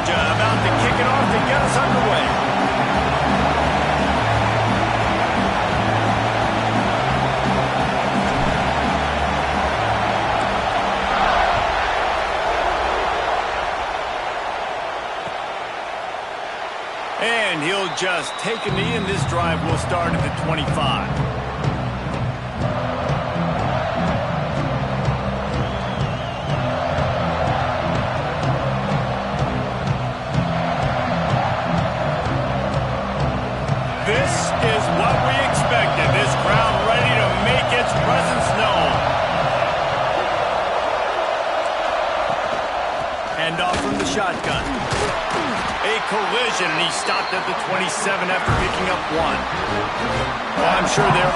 Georgia about to kick it off to get us underway. And he'll just take a knee, and this drive will start at the 25. This is what we expected. This crowd ready to make its presence known. Hand off from the shotgun. A collision, and he stopped at the 27 after picking up one. Well, I'm sure they're...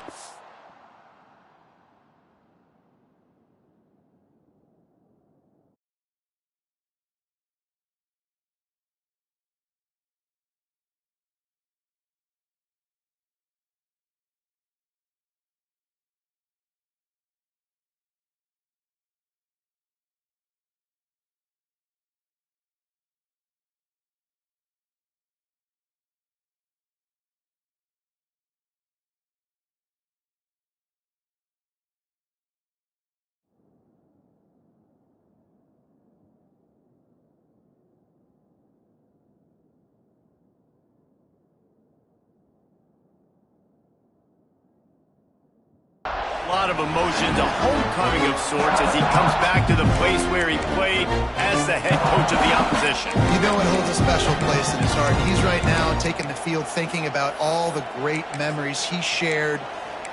A lot of emotions, a homecoming of sorts as he comes back to the place where he played as the head coach of the opposition. You know it holds a special place in his heart. He's right now taking the field thinking about all the great memories he shared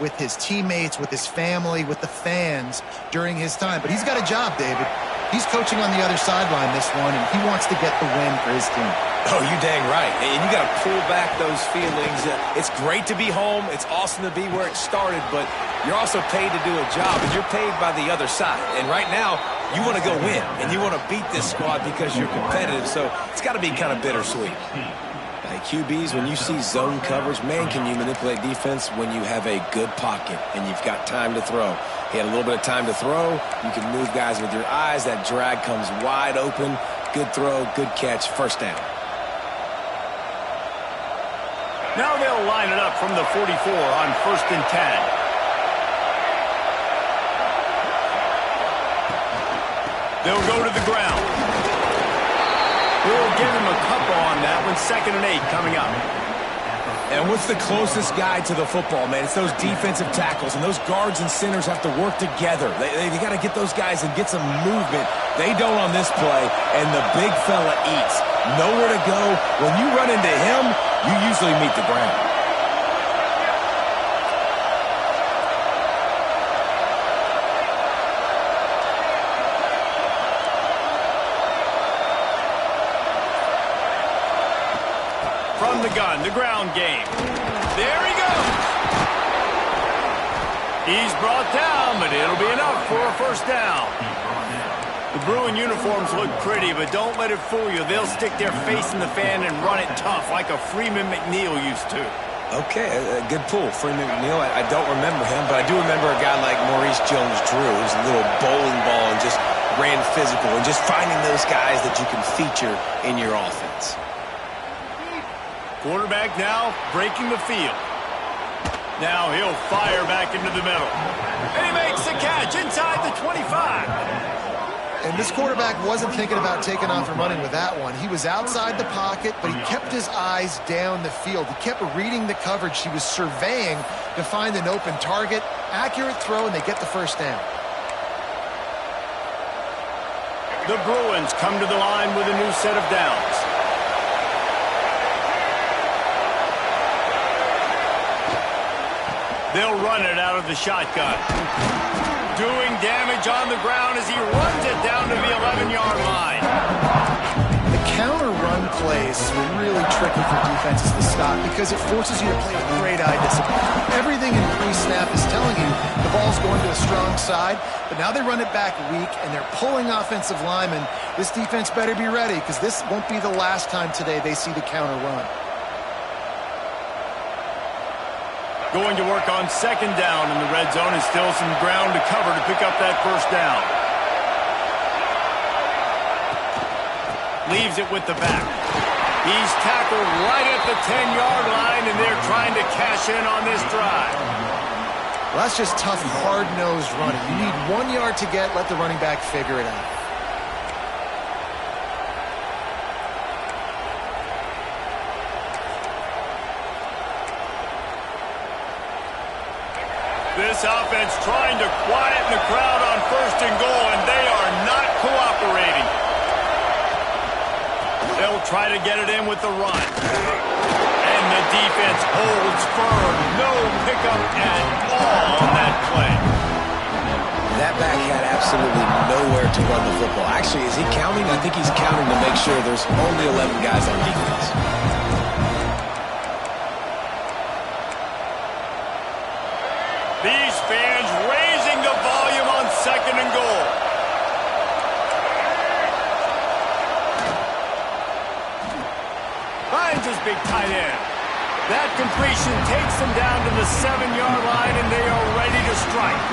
with his teammates, with his family, with the fans during his time. But he's got a job, David. He's coaching on the other sideline this one, and he wants to get the win for his team. Oh, you dang right. And you got to pull back those feelings. It's great to be home. It's awesome to be where it started, but you're also paid to do a job, and you're paid by the other side. And right now, you want to go win, and you want to beat this squad because you're competitive, so it's got to be kind of bittersweet. Like QBs, when you see zone coverage, man, can you manipulate defense when you have a good pocket and you've got time to throw. He had a little bit of time to throw. You can move guys with your eyes. That drag comes wide open. Good throw, good catch, first down. Now they'll line it up from the 44 on 1st and 10. They'll go to the ground. We'll give him a couple on that one. 2nd and 8 coming up. And what's the closest guy to the football, man? It's those defensive tackles, and those guards and centers have to work together. They got to get those guys and get some movement. They don't on this play, and the big fella eats. Nowhere to go. When you run into him, you usually meet the ground. From the gun, the ground game. There he goes. He's brought down, but it'll be enough for a first down. The Bruin uniforms look pretty, but don't let it fool you. They'll stick their face in the fan and run it tough like a Freeman McNeil used to. Okay, a good pull. Freeman McNeil, I don't remember him, but I do remember a guy like Maurice Jones-Drew, who's a little bowling ball and just ran physical, and just finding those guys that you can feature in your offense. Quarterback now breaking the field. Now he'll fire back into the middle. And he makes the catch inside the 25. And this quarterback wasn't thinking about taking off and running with that one. He was outside the pocket, but he kept his eyes down the field. He kept reading the coverage. He was surveying to find an open target. Accurate throw, and they get the first down. The Bruins come to the line with a new set of downs. They'll run it out of the shotgun. Doing damage on the ground as he runs it down to the 11-yard line. The counter run plays are really tricky for defenses to stop because it forces you to play with great eye discipline. Everything in pre-snap is telling you the ball's going to a strong side, but now they run it back weak and they're pulling offensive linemen. This defense better be ready because this won't be the last time today they see the counter run. Going to work on 2nd down in the red zone, and still some ground to cover to pick up that first down. Leaves it with the back. He's tackled right at the 10-yard line, and they're trying to cash in on this drive. Well, that's just tough, hard-nosed running. You need 1 yard to get, let the running back figure it out. This offense trying to quieten the crowd on 1st and goal, and they are not cooperating. They'll try to get it in with the run. And the defense holds firm. No pickup at all on that play. That back had absolutely nowhere to run the football. Actually, is he counting? I think he's counting to make sure there's only 11 guys on defense. These fans raising the volume on 2nd and goal. Finds his big tight end. That completion takes them down to the 7-yard line, and they are ready to strike.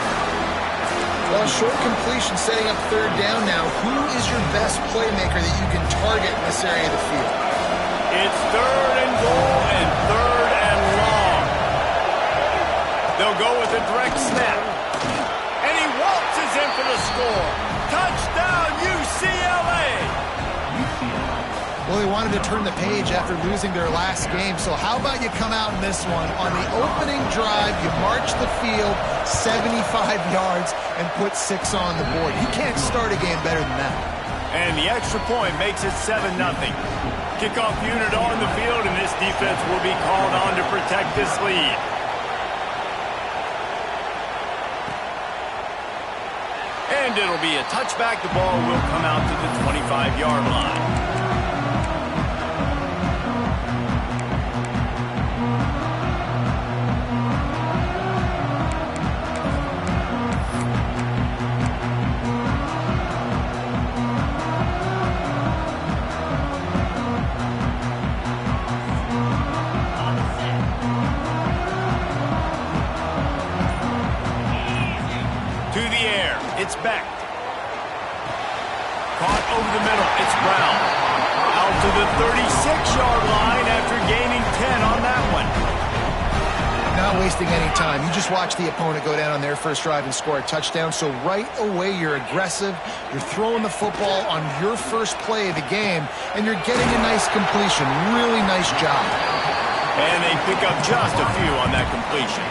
Well, short completion setting up 3rd down now. Who is your best playmaker that you can target in this area of the field? It's 3rd and goal and 3rd and long. They'll go with a direct snap. And he waltzes in for the score. Touchdown, UCLA! Well, they wanted to turn the page after losing their last game, so how about you come out in this one? On the opening drive, you march the field 75 yards and put 6 on the board. You can't start a game better than that. And the extra point makes it 7-0. Kickoff unit on the field, and this defense will be called on to protect this lead. And it'll be a touchback. The ball will come out to the 25-yard line. It's Beck. Caught over the middle. It's Brown. Out to the 36-yard line after gaining 10 on that one. Not wasting any time. You just watch the opponent go down on their first drive and score a touchdown. So right away, you're aggressive. You're throwing the football on your first play of the game, and you're getting a nice completion. Really nice job. And they pick up just a few on that completion.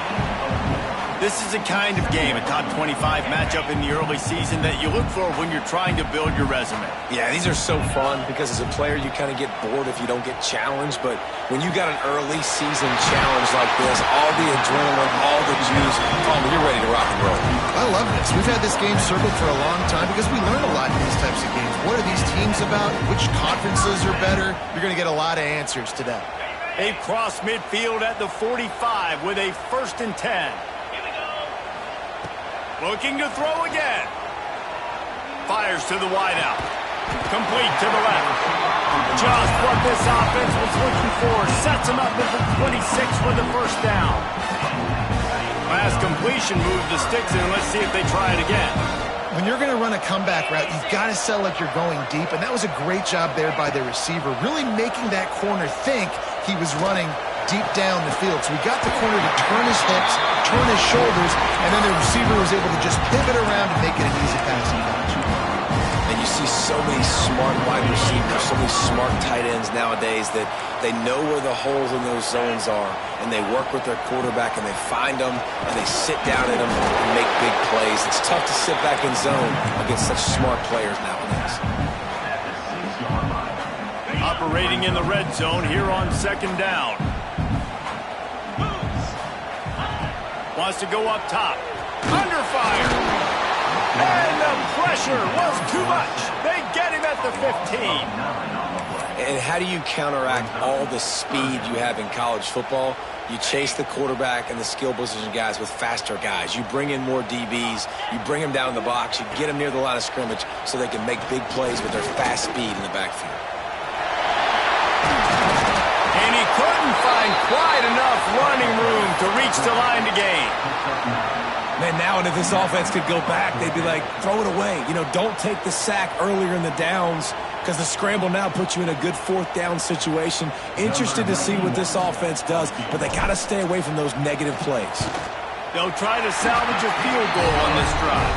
This is a kind of game, a top 25 matchup in the early season that you look for when you're trying to build your resume. Yeah, these are so fun because as a player, you kind of get bored if you don't get challenged. But when you got an early season challenge like this, all the adrenaline, all the juice, you're ready to rock and roll. I love this. We've had this game circled for a long time because we learn a lot in these types of games. What are these teams about? Which conferences are better? You're going to get a lot of answers today. They've crossed midfield at the 45 with a 1st and 10. Looking to throw again. Fires to the wideout. Complete to the left. Just what this offense was looking for. Sets him up at the 26 for the 1st down. Last completion moved the sticks in. Let's see if they try it again. When you're going to run a comeback route, you've got to sell like you're going deep, and that was a great job there by the receiver, really making that corner think he was running deep down the field. So we got the corner to turn his hips, turn his shoulders, and then the receiver was able to just pivot around and make it an easy passing catch. And you see so many smart wide receivers, so many smart tight ends nowadays that they know where the holes in those zones are, and they work with their quarterback, and they find them, and they sit down in them and make big plays. It's tough to sit back in zone against such smart players nowadays. Operating in the red zone here on 2nd down. Wants to go up top. Under fire. And the pressure was too much. They get him at the 15. And how do you counteract all the speed you have in college football? You chase the quarterback and the skill position guys with faster guys. You bring in more DBs. You bring them down in the box. You get them near the line of scrimmage so they can make big plays with their fast speed in the backfield. And he couldn't find quite enough running room to reach the line to gain. Man, now and if this offense could go back, they'd be like, throw it away. You know, don't take the sack earlier in the downs because the scramble now puts you in a good fourth down situation. Interested to see what this offense does, but they got to stay away from those negative plays. They'll try to salvage a field goal on this drive.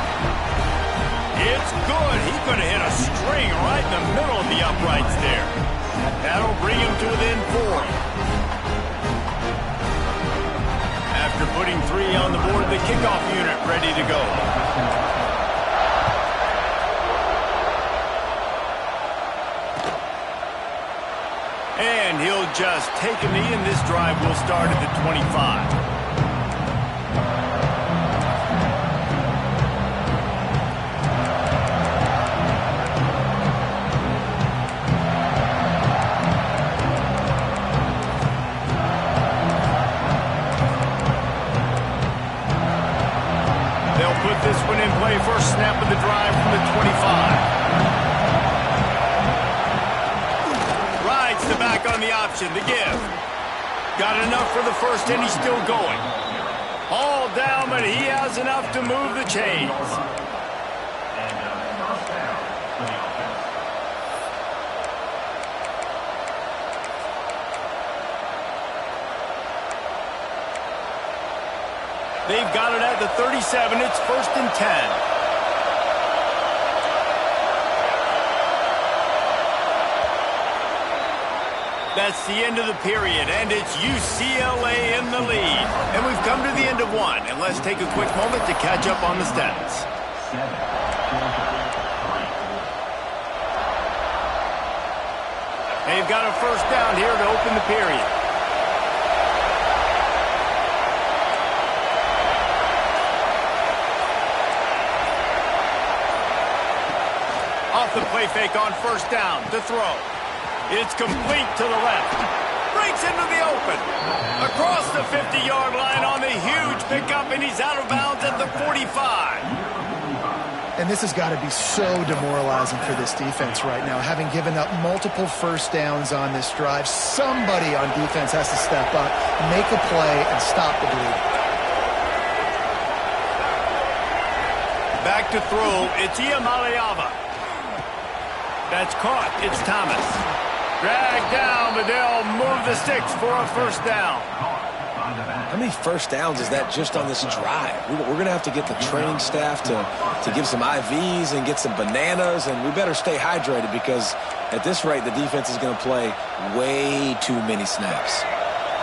It's good. He's going to hit a string right in the middle of the uprights there. That'll bring him to within 4. After putting 3 on the board, the kickoff unit ready to go. And he'll just take a knee, and this drive will start at the 25. This one in play, first snap of the drive from the 25. Rides the back on the option, the give. Got enough for the first, and he's still going. All down, but he has enough to move the chains. They've got it at the 37. It's 1st and 10. That's the end of the period, and it's UCLA in the lead. And we've come to the end of one, and let's take a quick moment to catch up on the stats. They've got a first down here to open the period. Off the play fake on first down to throw. It's complete to the left. Breaks into the open. Across the 50-yard line on the huge pickup, and he's out of bounds at the 45. And this has got to be so demoralizing for this defense right now, having given up multiple first downs on this drive. Somebody on defense has to step up, make a play, and stop the bleeding. Back to throw. It's Iamaleava. That's caught. It's Thomas. Dragged down, but they'll move the sticks for a first down. How many first downs is that just on this drive? We're going to have to get the training staff to give some IVs and get some bananas, and we better stay hydrated because at this rate, the defense is going to play way too many snaps.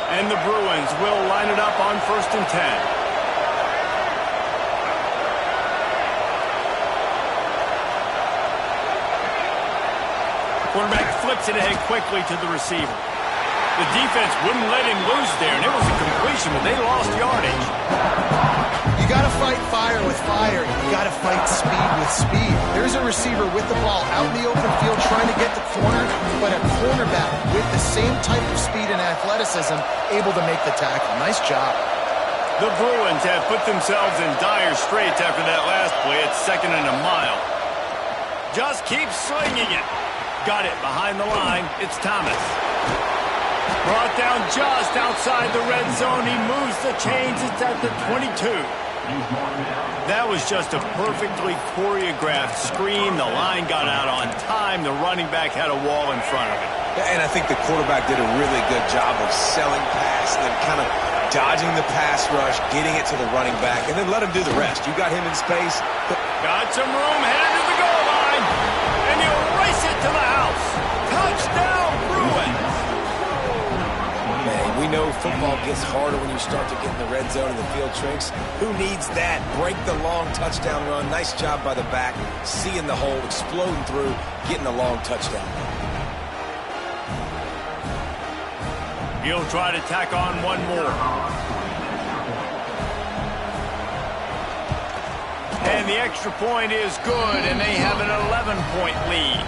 And the Bruins will line it up on 1st and 10. Quarterback flips it ahead quickly to the receiver. The defense wouldn't let him loose there, and it was a completion, but they lost yardage. You got to fight fire with fire. You got to fight speed with speed. There's a receiver with the ball out in the open field trying to get the corner, but a cornerback with the same type of speed and athleticism able to make the tackle. Nice job. The Bruins have put themselves in dire straits after that last play. It's 2nd and a mile. Just keep slinging it. Got it behind the line. It's Thomas. Brought down just outside the red zone. He moves the chains. It's at the 22. That was just a perfectly choreographed screen. The line got out on time. The running back had a wall in front of it. And I think the quarterback did a really good job of selling past and then kind of dodging the pass rush, getting it to the running back, and then let him do the rest. You got him in space. Got some room, headed to the goal line. And he'll race it to the house. Touchdown, Bruins. Man, we know football gets harder when you start to get in the red zone and the field shrinks. Who needs that? Break the long touchdown run. Nice job by the back. Seeing the hole, exploding through, getting a long touchdown. He'll try to tack on one more. And the extra point is good, and they have an 11-point lead.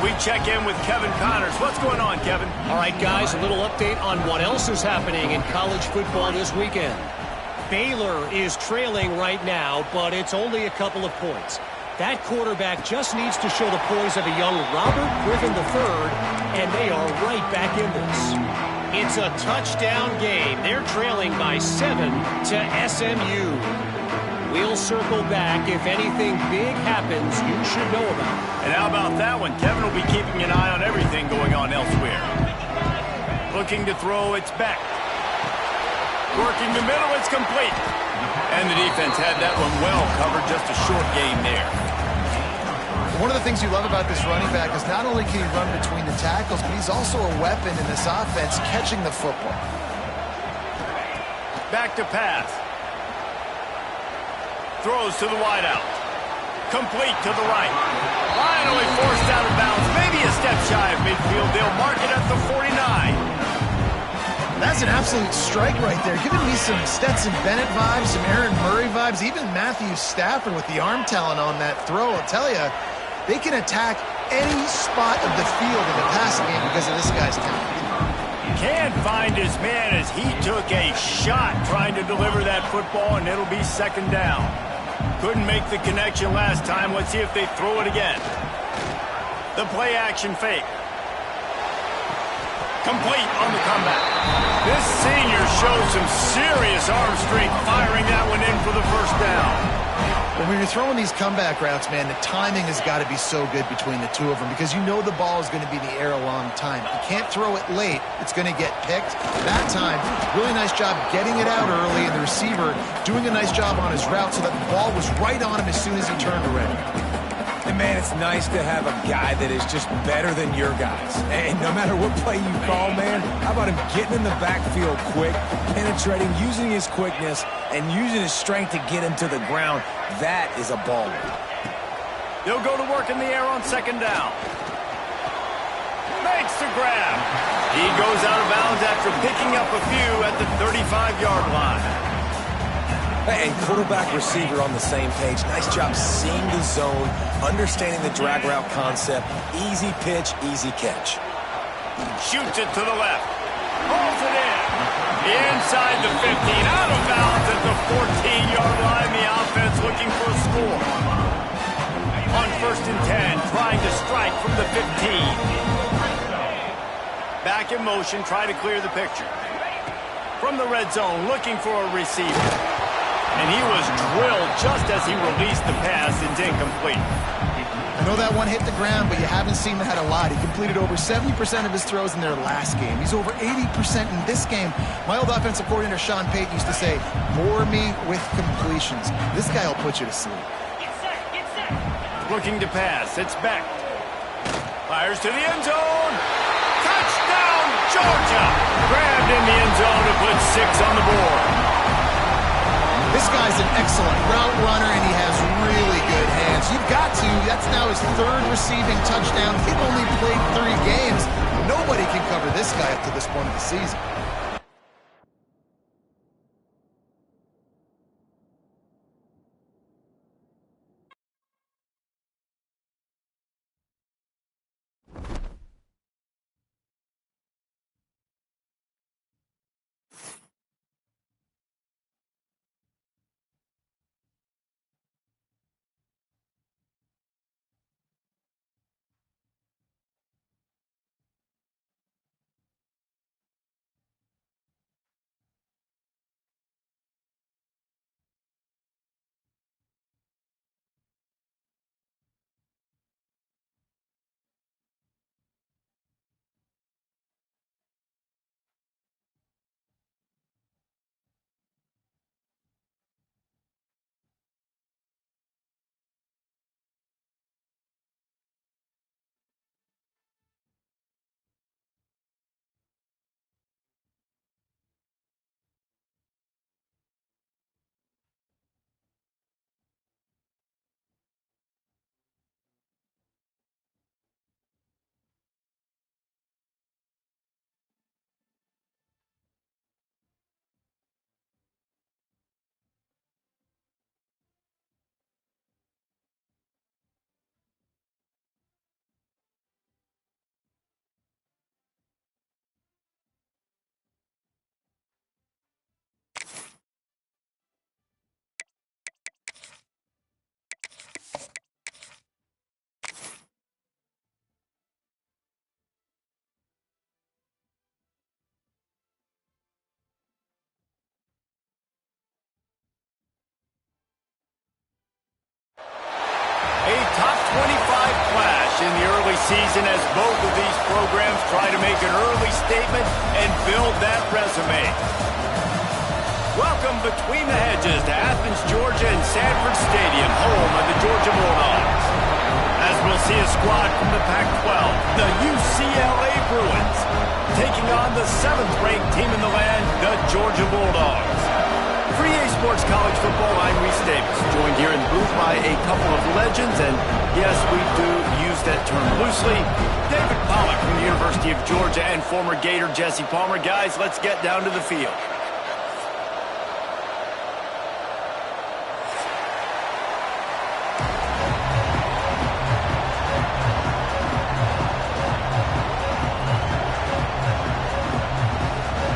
We check in with Kevin Connors. What's going on, Kevin? All right, guys, a little update on what else is happening in college football this weekend. Baylor is trailing right now, but it's only a couple of points. That quarterback just needs to show the poise of a young Robert Griffin III, and they are right back in this. It's a touchdown game. They're trailing by 7 to SMU. We'll circle back. If anything big happens, you should know about it. And how about that one? Kevin will be keeping an eye on everything going on elsewhere. Looking to throw, it's back. Working the middle, it's complete. And the defense had that one well covered, just a short game there. One of the things you love about this running back is not only can he run between the tackles, but he's also a weapon in this offense catching the football. Back to pass. Throws to the wideout. Complete to the right. Finally forced out of bounds. Maybe a step shy of midfield. They'll mark it at the 49. That's an absolute strike right there. Giving me some Stetson Bennett vibes, some Aaron Murray vibes, even Matthew Stafford with the arm talent on that throw. I'll tell you, they can attack any spot of the field in the passing game because of this guy's talent. Can't find his man as he took a shot trying to deliver that football, and it'll be second down. Couldn't make the connection last time. Let's see if they throw it again. The play action fake. Complete on the comeback. This senior shows some serious arm strength firing that one in for the first down. When you're throwing these comeback routes, man, the timing has got to be so good between the two of them because you know the ball is going to be in the air a long time. You can't throw it late. It's going to get picked. That time, really nice job getting it out early, and the receiver doing a nice job on his route so that the ball was right on him as soon as he turned around. And, man, it's nice to have a guy that is just better than your guys. And no matter what play you call, man, how about him getting in the backfield quick, penetrating, using his quickness, and using his strength to get him to the ground. That is a baller. They'll go to work in the air on second down. Makes the grab. He goes out of bounds after picking up a few at the 35-yard line. And quarterback receiver on the same page. Nice job seeing the zone, understanding the drag route concept. Easy pitch, easy catch. Shoots it to the left. Pulls it in. Inside the 15. Out of bounds at the 14-yard line. The offense looking for a score. On first and 10, trying to strike from the 15. Back in motion, try to clear the picture. From the red zone, looking for a receiver. And he was drilled just as he released the pass. It's incomplete. I know that one hit the ground, but you haven't seen that a lot. He completed over 70% of his throws in their last game. He's over 80% in this game. My old offensive coordinator, Sean Payton, used to say, bore me with completions. This guy will put you to sleep. Looking to pass. It's back. Fires to the end zone. Touchdown, Georgia. Grabbed in the end zone to put 6 on the board. This guy's an excellent route runner, and he has really good hands. You've got to. That's now his 3rd receiving touchdown. He'd only played 3 games. Nobody can cover this guy up to this point of the season. in the early season as both of these programs try to make an early statement and build that resume. Welcome between the hedges to Athens, Georgia and Sanford Stadium, home of the Georgia Bulldogs. As we'll see a squad from the Pac-12, the UCLA Bruins, taking on the 7th-ranked team in the land, the Georgia Bulldogs. For EA Sports College Football, I'm Reese Davis, joined here in the booth by a couple of legends, and yes, we do use that term loosely. David Pollack from the University of Georgia and former Gator Jesse Palmer. Guys, let's get down to the field.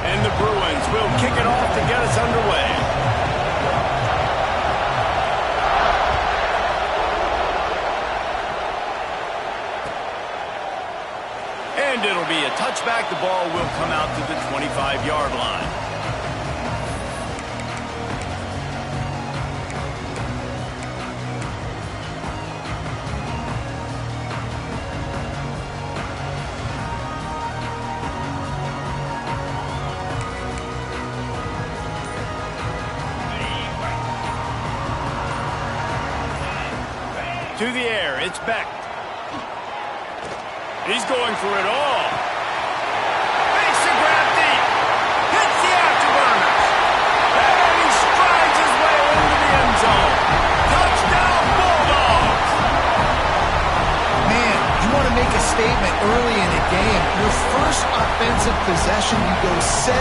And the Bruins will kick it off to get us underway. And it'll be a touchback. The ball will come out to the 25-yard line. To the air, it's Beck. He's going for it all. Makes the grab deep. Hits the afterburners. And he strides his way into the end zone. Touchdown, Bulldogs. Man, you want to make a statement early in a game. Your first offensive possession, you go 75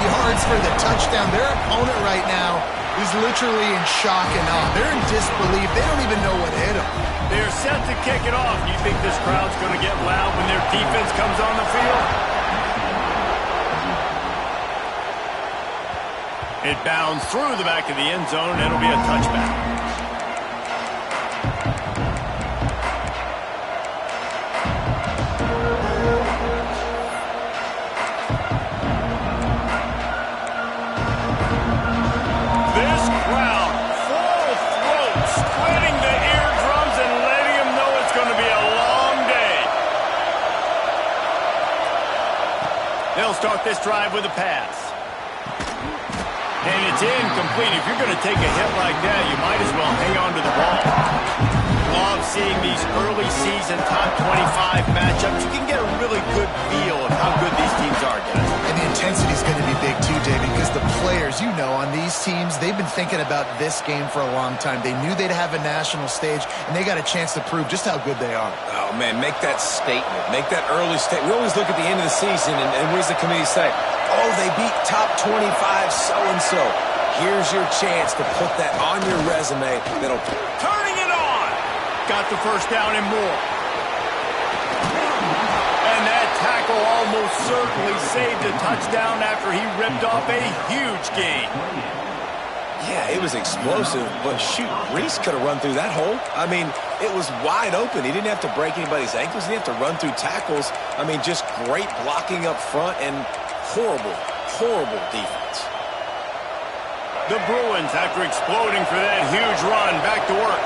yards for the touchdown. Their opponent right now is literally in shock and awe. They're in disbelief. They don't even know what hit them. They're set to kick it off. You think this crowd's going to get loud when their defense comes on the field? It bounds through the back of the end zone. It'll be a touchback. They'll start this drive with a pass. And it's incomplete. If you're going to take a hit like that, you might as well hang on to the ball. Love seeing these early season top 25 matchups. You can get a really good feel of how good these teams are, guys. And the intensity is going to be big too, David, because the players, you know, on these teams, they've been thinking about this game for a long time. They knew they'd have a national stage, and they got a chance to prove just how good they are. Oh, man, make that statement. Make that early statement. We always look at the end of the season, and what does the committee say? Oh, they beat top 25 so-and-so. Here's your chance to put that on your resume. That'll turning it on. Got the first down and more. And that tackle almost certainly saved a touchdown after he ripped off a huge gain. Yeah, it was explosive, but shoot, Reese could have run through that hole. I mean, it was wide open. He didn't have to break anybody's ankles. He didn't have to run through tackles. I mean, just great blocking up front and horrible, horrible defense. The Bruins, after exploding for that huge run, back to work.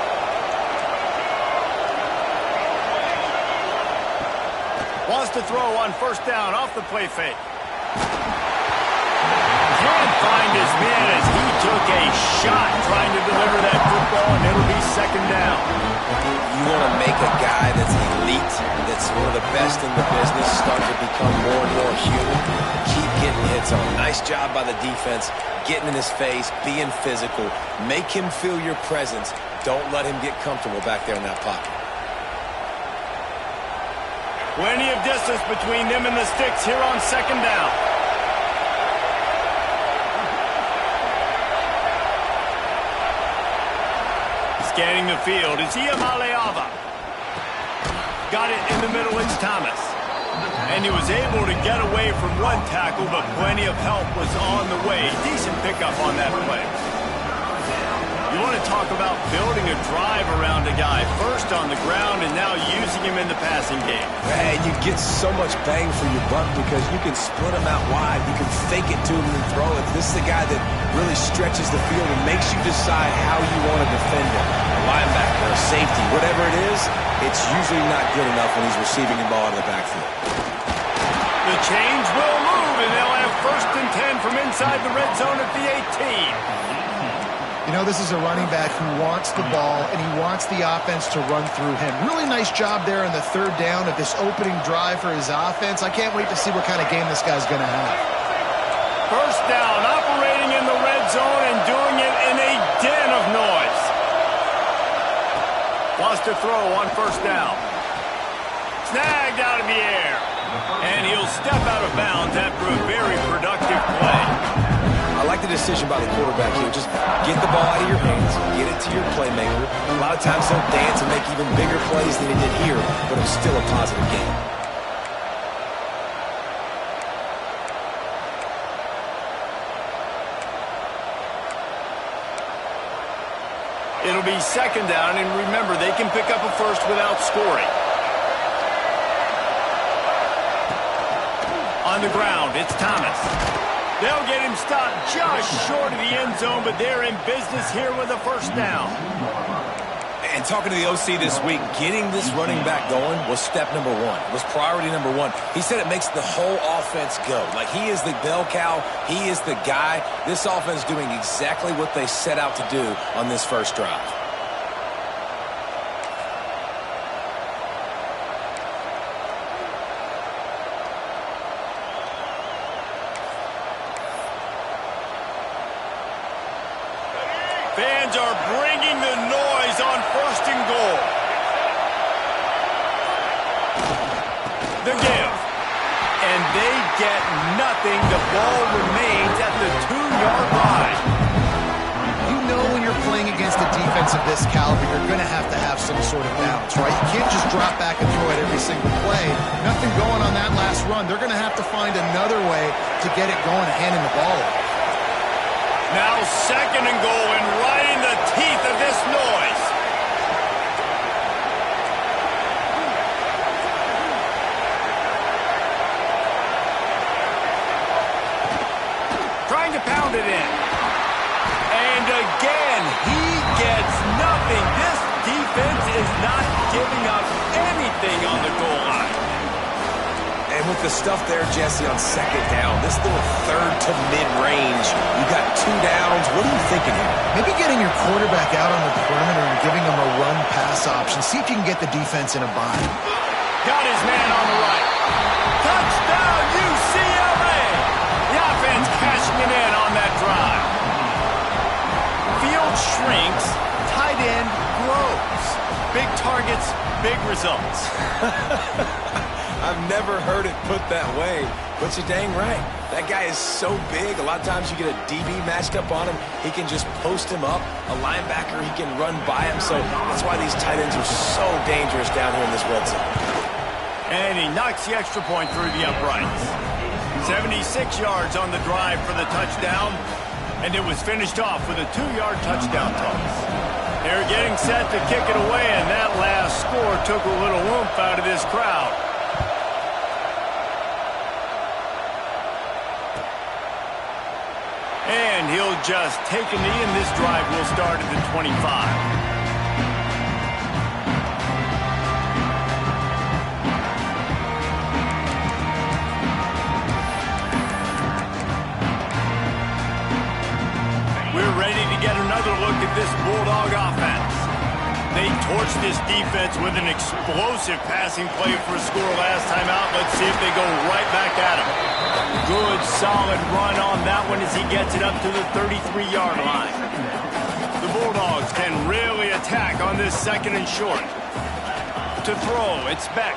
Wants to throw on first down off the play fake. Can't find his man as he took a shot trying to deliver that football, and it'll be second down. You want to make a guy that's elite, that's one of the best in the business, start to become more and more human. Keep getting hits on. Nice job by the defense, getting in his face, being physical. Make him feel your presence. Don't let him get comfortable back there in that pocket. Plenty of distance between them and the sticks here on second down. Scanning the field, it's Iamaleava. Got it in the middle, it's Thomas. And he was able to get away from one tackle, but plenty of help was on the way. Decent pickup on that play. You want to talk about building a drive around a guy. First on the ground and now using him in the passing game. And you get so much bang for your buck because you can split him out wide. You can fake it to him and throw it. This is the guy that really stretches the field and makes you decide how you want to defend him. A linebacker, a safety, whatever it is, it's usually not good enough when he's receiving the ball out of the backfield. The change will move, and they'll have 1st and 10 from inside the red zone at the 18. You know, this is a running back who wants the ball, and he wants the offense to run through him. Really nice job there in the 3rd down of this opening drive for his offense. I can't wait to see what kind of game this guy's going to have. 1st down, operating in the red zone and doing it in a den of noise. Wants to throw on 1st down. Snagged out of the air. And he'll step out of bounds after a very productive play. I like the decision by the quarterback here. Just get the ball out of your hands, get it to your playmaker. A lot of times he'll dance and make even bigger plays than he did here, but it was still a positive game. It'll be 2nd down, and remember, they can pick up a 1st without scoring. On the ground, it's Thomas. They'll get him stopped just short of the end zone, but they're in business here with a 1st down. And talking to the OC this week, getting this running back going was step number 1. It was priority number 1. He said it makes the whole offense go. Like, he is the bell cow. He is the guy. This offense doing exactly what they set out to do on this 1st drive. Fans are bringing the noise on 1st and goal. The give. And they get nothing. The ball remains at the 2-yard line. You know when you're playing against a defense of this caliber, you're going to have some sort of balance, right? You can't just drop back and throw it every single play. Nothing going on that last run. They're going to have to find another way to get it going, handing the ball off. Now 2nd and goal, and right in the teeth of this noise. Trying to pound it in. And again, he gets nothing. This defense is not giving up anything on the goal line. And with the stuff there, Jesse, on 2nd down, this little 3rd to mid-range, you got 2 downs. What are you thinking here? Maybe getting your quarterback out on the perimeter and giving him a run-pass option. See if you can get the defense in a bind. Got his man on the right. Touchdown, UCLA! The offense cashing it in on that drive. Field shrinks, tight end grows. Big targets, big results. I've never heard it put that way, but you're dang right. That guy is so big. A lot of times you get a DB matched up on him. He can just post him up. A linebacker, he can run by him. So that's why these tight ends are so dangerous down here in this red zone. And he knocks the extra point through the uprights. 76 yards on the drive for the touchdown, and it was finished off with a 2-yard touchdown toss. They're getting set to kick it away, and that last score took a little oomph out of this crowd. And he'll just take a knee, and this drive will start at the 25. We're ready to get another look at this Bulldog offense. They torched this defense with an explosive passing play for a score last time out. Let's see if they go right back at him. Good, solid run on that one as he gets it up to the 33-yard line. The Bulldogs can really attack on this 2nd and short. To throw, it's Beck.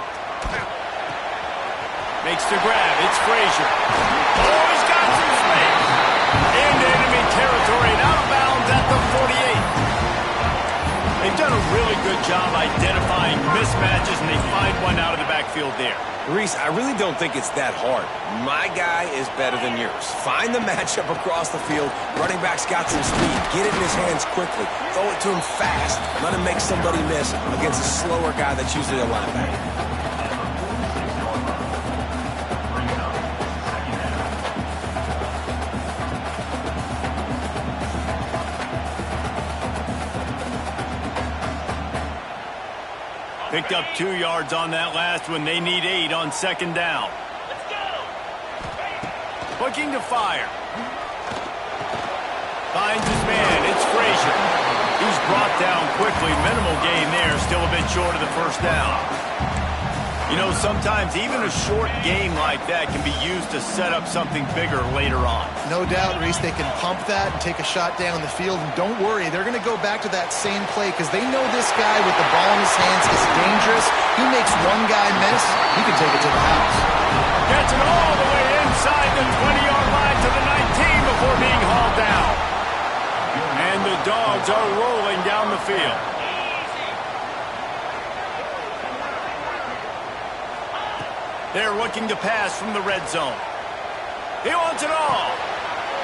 Makes the grab, it's Frazier. Oh, he's got some space. Into enemy territory and out of bounds at the 48. They've done a really good job identifying mismatches, and they find one out of the backfield. backfield there. Reese, I really don't think it's that hard. My guy is better than yours. Find the matchup across the field. Running back's got some speed. Get it in his hands quickly. Throw it to him fast. Let him make somebody miss against a slower guy that's usually a linebacker. Picked up 2 yards on that last one. They need 8 on second down. Looking to fire. Finds his man. It's Frazier. He's brought down quickly. Minimal gain there. Still a bit short of the first down. You know, sometimes even a short game like that can be used to set up something bigger later on. No doubt, Reese, they can pump that and take a shot down the field. And don't worry, they're going to go back to that same play because they know this guy with the ball in his hands is dangerous. He makes one guy miss, he can take it to the house. Gets it all the way inside the 20-yard line to the 19 before being hauled down. And the Dogs are rolling down the field. They're looking to pass from the red zone. He wants it all.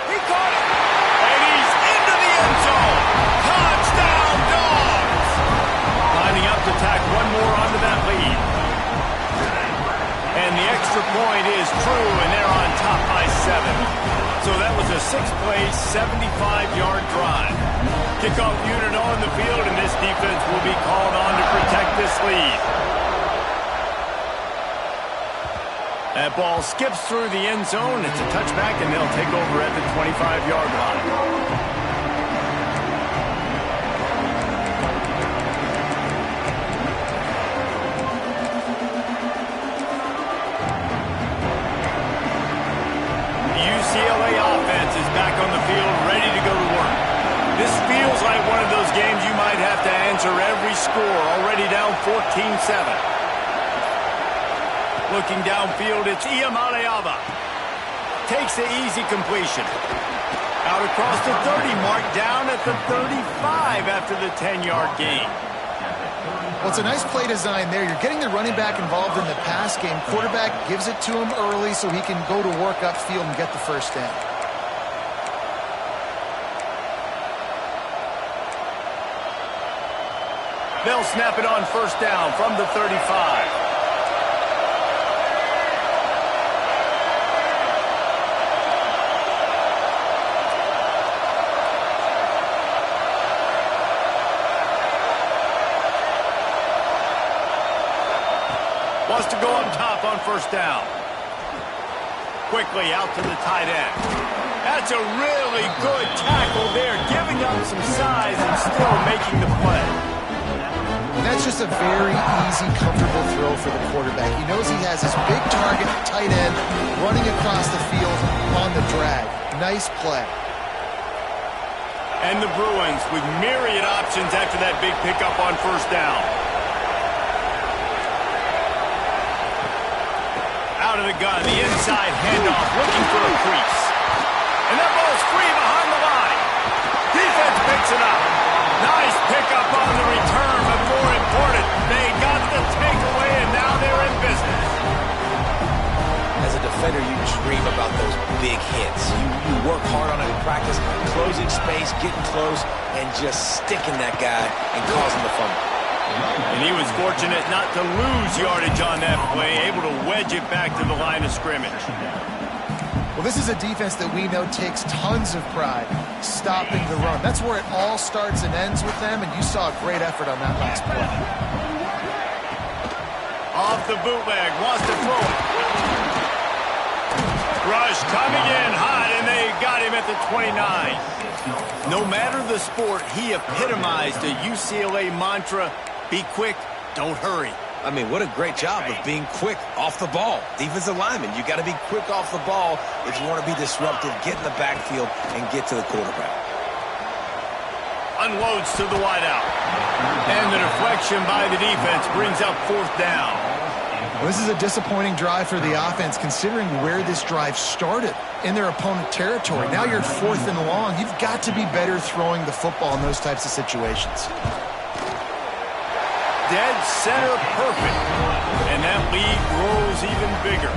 He caught it. And he's into the end zone. Touchdown, Dogs. Lining up to tack one more onto that lead. And the extra point is true, and they're on top by 7. So that was a 6-play, 75-yard drive. Kickoff unit on the field, and this defense will be called on to protect this lead. That ball skips through the end zone. It's a touchback, and they'll take over at the 25-yard line. The UCLA offense is back on the field, ready to go to work. This feels like one of those games you might have to answer every score, already down 14-7. Looking downfield, it's Ncaa. Takes the easy completion. Out across the 30 mark, down at the 35 after the 10-yard gain. Well, it's a nice play design there. You're getting the running back involved in the pass game. Quarterback gives it to him early so he can go to work upfield and get the first down. They'll snap it on first down from the 35. Wants to go up top on first down. Quickly out to the tight end. That's a really good tackle there, giving up some size and still making the play. That's just a very easy, comfortable throw for the quarterback. He knows he has his big target, tight end, running across the field on the drag. Nice play. And the Bruins with myriad options after that big pickup on first down. Out of the gun, the inside handoff, looking for a crease. And that ball's free behind the line. Defense picks it up. Nice pickup on the return, but more important, they got the takeaway, and now they're in business. As a defender, you dream about those big hits. You work hard on it in practice, closing space, getting close, and just sticking that guy and causing the fumble. And he was fortunate not to lose yardage on that play, able to wedge it back to the line of scrimmage. Well, this is a defense that we know takes tons of pride stopping the run. That's where it all starts and ends with them, and you saw a great effort on that last play. Off the bootleg, wants to throw it. Rush coming in hot, and they got him at the 29. No matter the sport, he epitomized a UCLA mantra, be quick, don't hurry. I mean, what a great job of being quick off the ball. Defensive lineman, you got to be quick off the ball if you want to be disruptive, get in the backfield, and get to the quarterback. Unloads to the wideout. And the deflection by the defense brings up fourth down. Well, this is a disappointing drive for the offense, considering where this drive started in their opponent territory. Now you're 4th and long. You've got to be better throwing the football in those types of situations. dead center perfect. And that lead grows even bigger.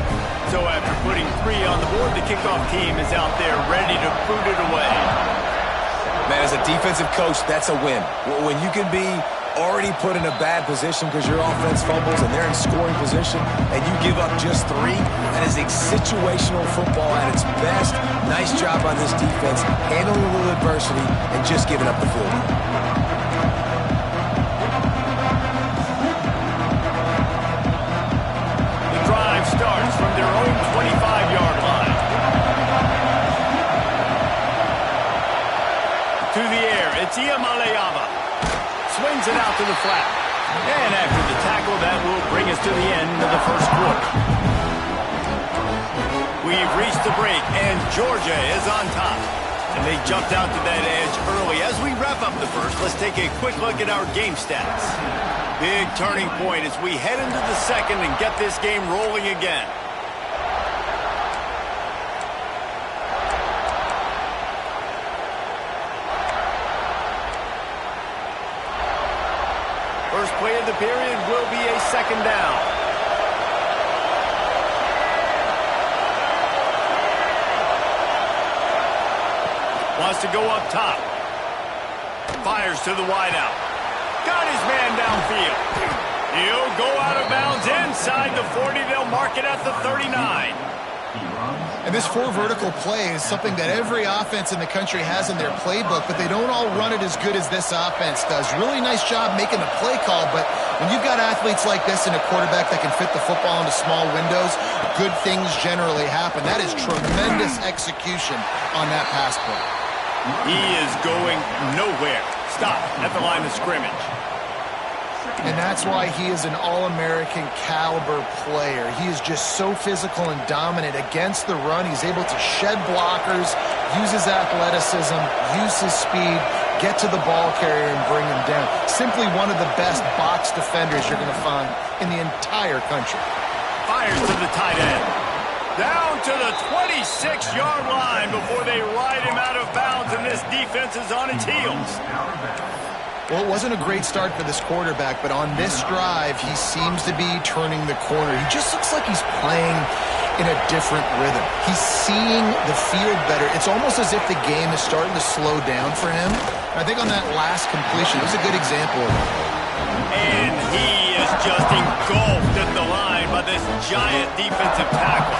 So after putting 3 on the board, the kickoff team is out there ready to boot it away. Man, as a defensive coach, that's a win. When you can be already put in a bad position because your offense fumbles and they're in scoring position and you give up just 3, that is situational football at its best. Nice job by this defense, handling a little adversity and just giving up the field goal. The drive starts from their own 25-yard line. To the air, it's Ncaa. Swings it out to the flat. And after the tackle, that will bring us to the end of the first quarter. We've reached the break, and Georgia is on top. And they jumped out to that edge early. As we wrap up the first, let's take a quick look at our game stats. Big turning point as we head into the second and get this game rolling again. First play of the period will be a second down. Wants to go up top. Fires to the wideout. Got his man downfield. He'll go out of bounds inside the 40. They'll mark it at the 39. And this 4 vertical play is something that every offense in the country has in their playbook, but they don't all run it as good as this offense does. Really nice job making the play call, but when you've got athletes like this and a quarterback that can fit the football into small windows, good things generally happen. That is tremendous execution on that pass play. He is going nowhere. Stop at the line of scrimmage. And that's why he is an All-American caliber player. He is just so physical and dominant against the run. He's able to shed blockers, use his athleticism, use his speed, get to the ball carrier and bring him down. Simply one of the best box defenders you're going to find in the entire country. Fires to the tight end. Down to the 26-yard line before they ride him out of bounds, and this defense is on its heels. Well, it wasn't a great start for this quarterback, but on this drive, he seems to be turning the corner. He just looks like he's playing in a different rhythm. He's seeing the field better. It's almost as if the game is starting to slow down for him. I think on that last completion, it was a good example of it. And he is just engulfed at the line by this giant defensive tackle.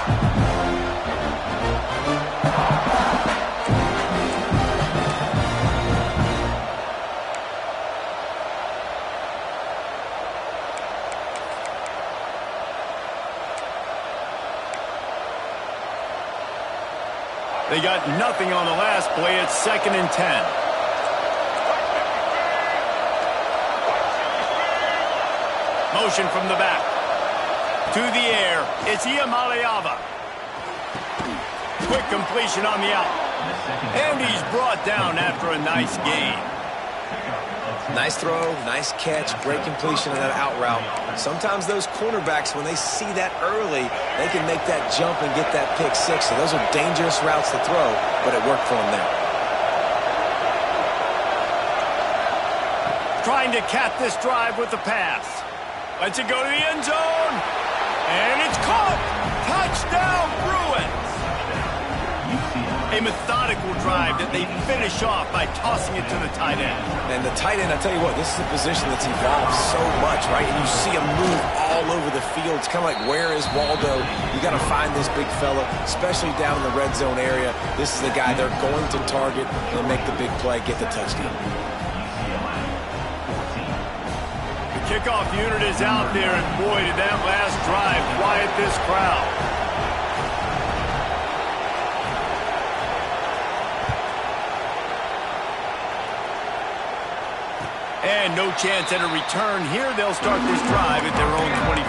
They got nothing on the last play. It's 2nd and 10. Motion from the back. To the air. It's Ncaa. Quick completion on the out. And he's brought down after a nice gain. Nice throw, nice catch, great completion on that out route. Sometimes those cornerbacks, when they see that early, they can make that jump and get that pick 6. So those are dangerous routes to throw, but it worked for them there. Trying to cap this drive with the pass. Lets it go to the end zone. And it's caught. Touchdown, Bruins. A methodical drive that they finish off by tossing it to the tight end. And the tight end, I tell you what, this is a position that's evolved so much, right? And you see him move all over the field. It's kind of like, where is Waldo? You got to find this big fella, especially down in the red zone area. This is the guy they're going to target and make the big play, get the touchdown. The kickoff unit is out there, and boy, did that last drive quiet this crowd. And no chance at a return here. They'll start this drive at their own 25.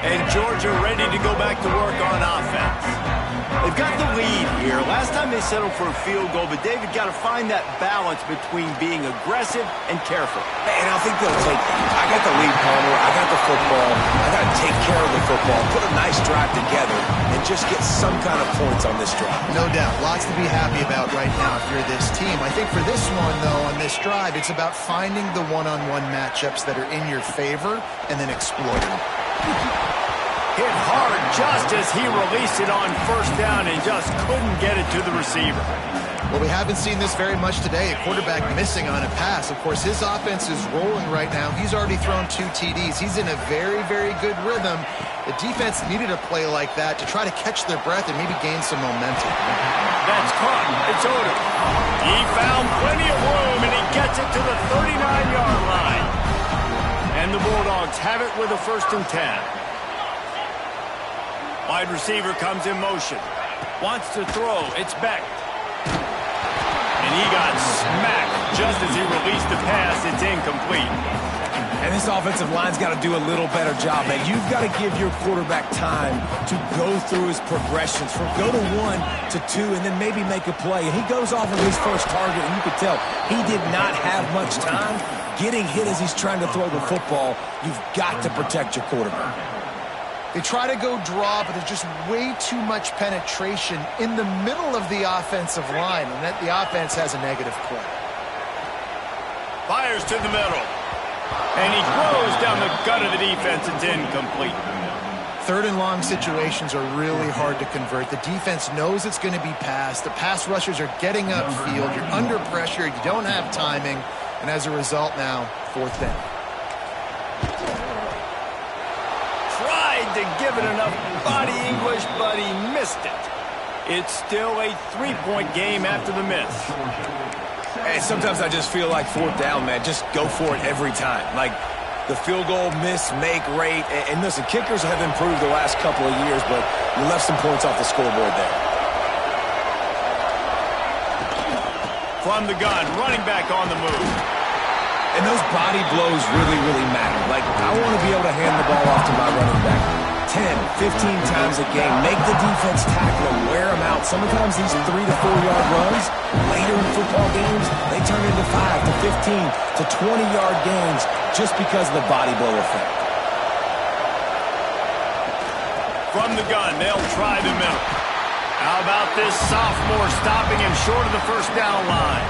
And Georgia ready to go back to work on offense. They've got the lead here. Last time they settled for a field goal, but David got to find that balance between being aggressive and careful. And I think they'll take that. I got the lead, Palmer. I got the football. I got to take care of the football, put a nice drive together, and just get some kind of points on this drive. No doubt. Lots to be happy about right now if you're this team. I think for this one, though, on this drive, it's about finding the one-on-one matchups that are in your favor and then exploiting them. Hit hard just as he released it on first down and just couldn't get it to the receiver. Well, we haven't seen this very much today. A quarterback missing on a pass. Of course, his offense is rolling right now. He's already thrown 2 TDs. He's in a very, very good rhythm. The defense needed a play like that to try to catch their breath and maybe gain some momentum. That's caught. It's Odom. He found plenty of room, and he gets it to the 39-yard line. And the Bulldogs have it with a 1st and 10. Wide receiver comes in motion. Wants to throw. It's Beck. And he got smacked just as he released the pass. It's incomplete. And this offensive line's got to do a little better job, man. You've got to give your quarterback time to go through his progressions, from go to 1 to 2, and then maybe make a play. And he goes off of his first target, and you could tell he did not have much time getting hit as he's trying to throw the football. You've got to protect your quarterback. They try to go draw, but there's just way too much penetration in the middle of the offensive line, and that the offense has a negative play. Fires to the middle. And he throws down the gut of the defense. It's incomplete. 3rd and long situations are really hard to convert. The defense knows it's going to be passed. The pass rushers are getting upfield. You're under pressure. You don't have timing. And as a result now, 4th down. Tried to give it enough body English, but he missed it. It's still a 3-point game after the miss. Hey, sometimes I just feel like 4th down, man. Just go for it every time. Like the field goal miss-make rate. And listen, kickers have improved the last couple of years, but you left some points off the scoreboard there. From the gun, running back on the move. And those body blows really, really matter. Like, I want to be able to hand the ball off to my running back 10, 15 times a game. Make the defense tackle them, wear them out. Sometimes these 3 to 4-yard runs, later in football games, they turn into 5 to 15 to 20-yard gains just because of the body blow effect. From the gun, they'll try the middle. How about this sophomore stopping him short of the 1st down line?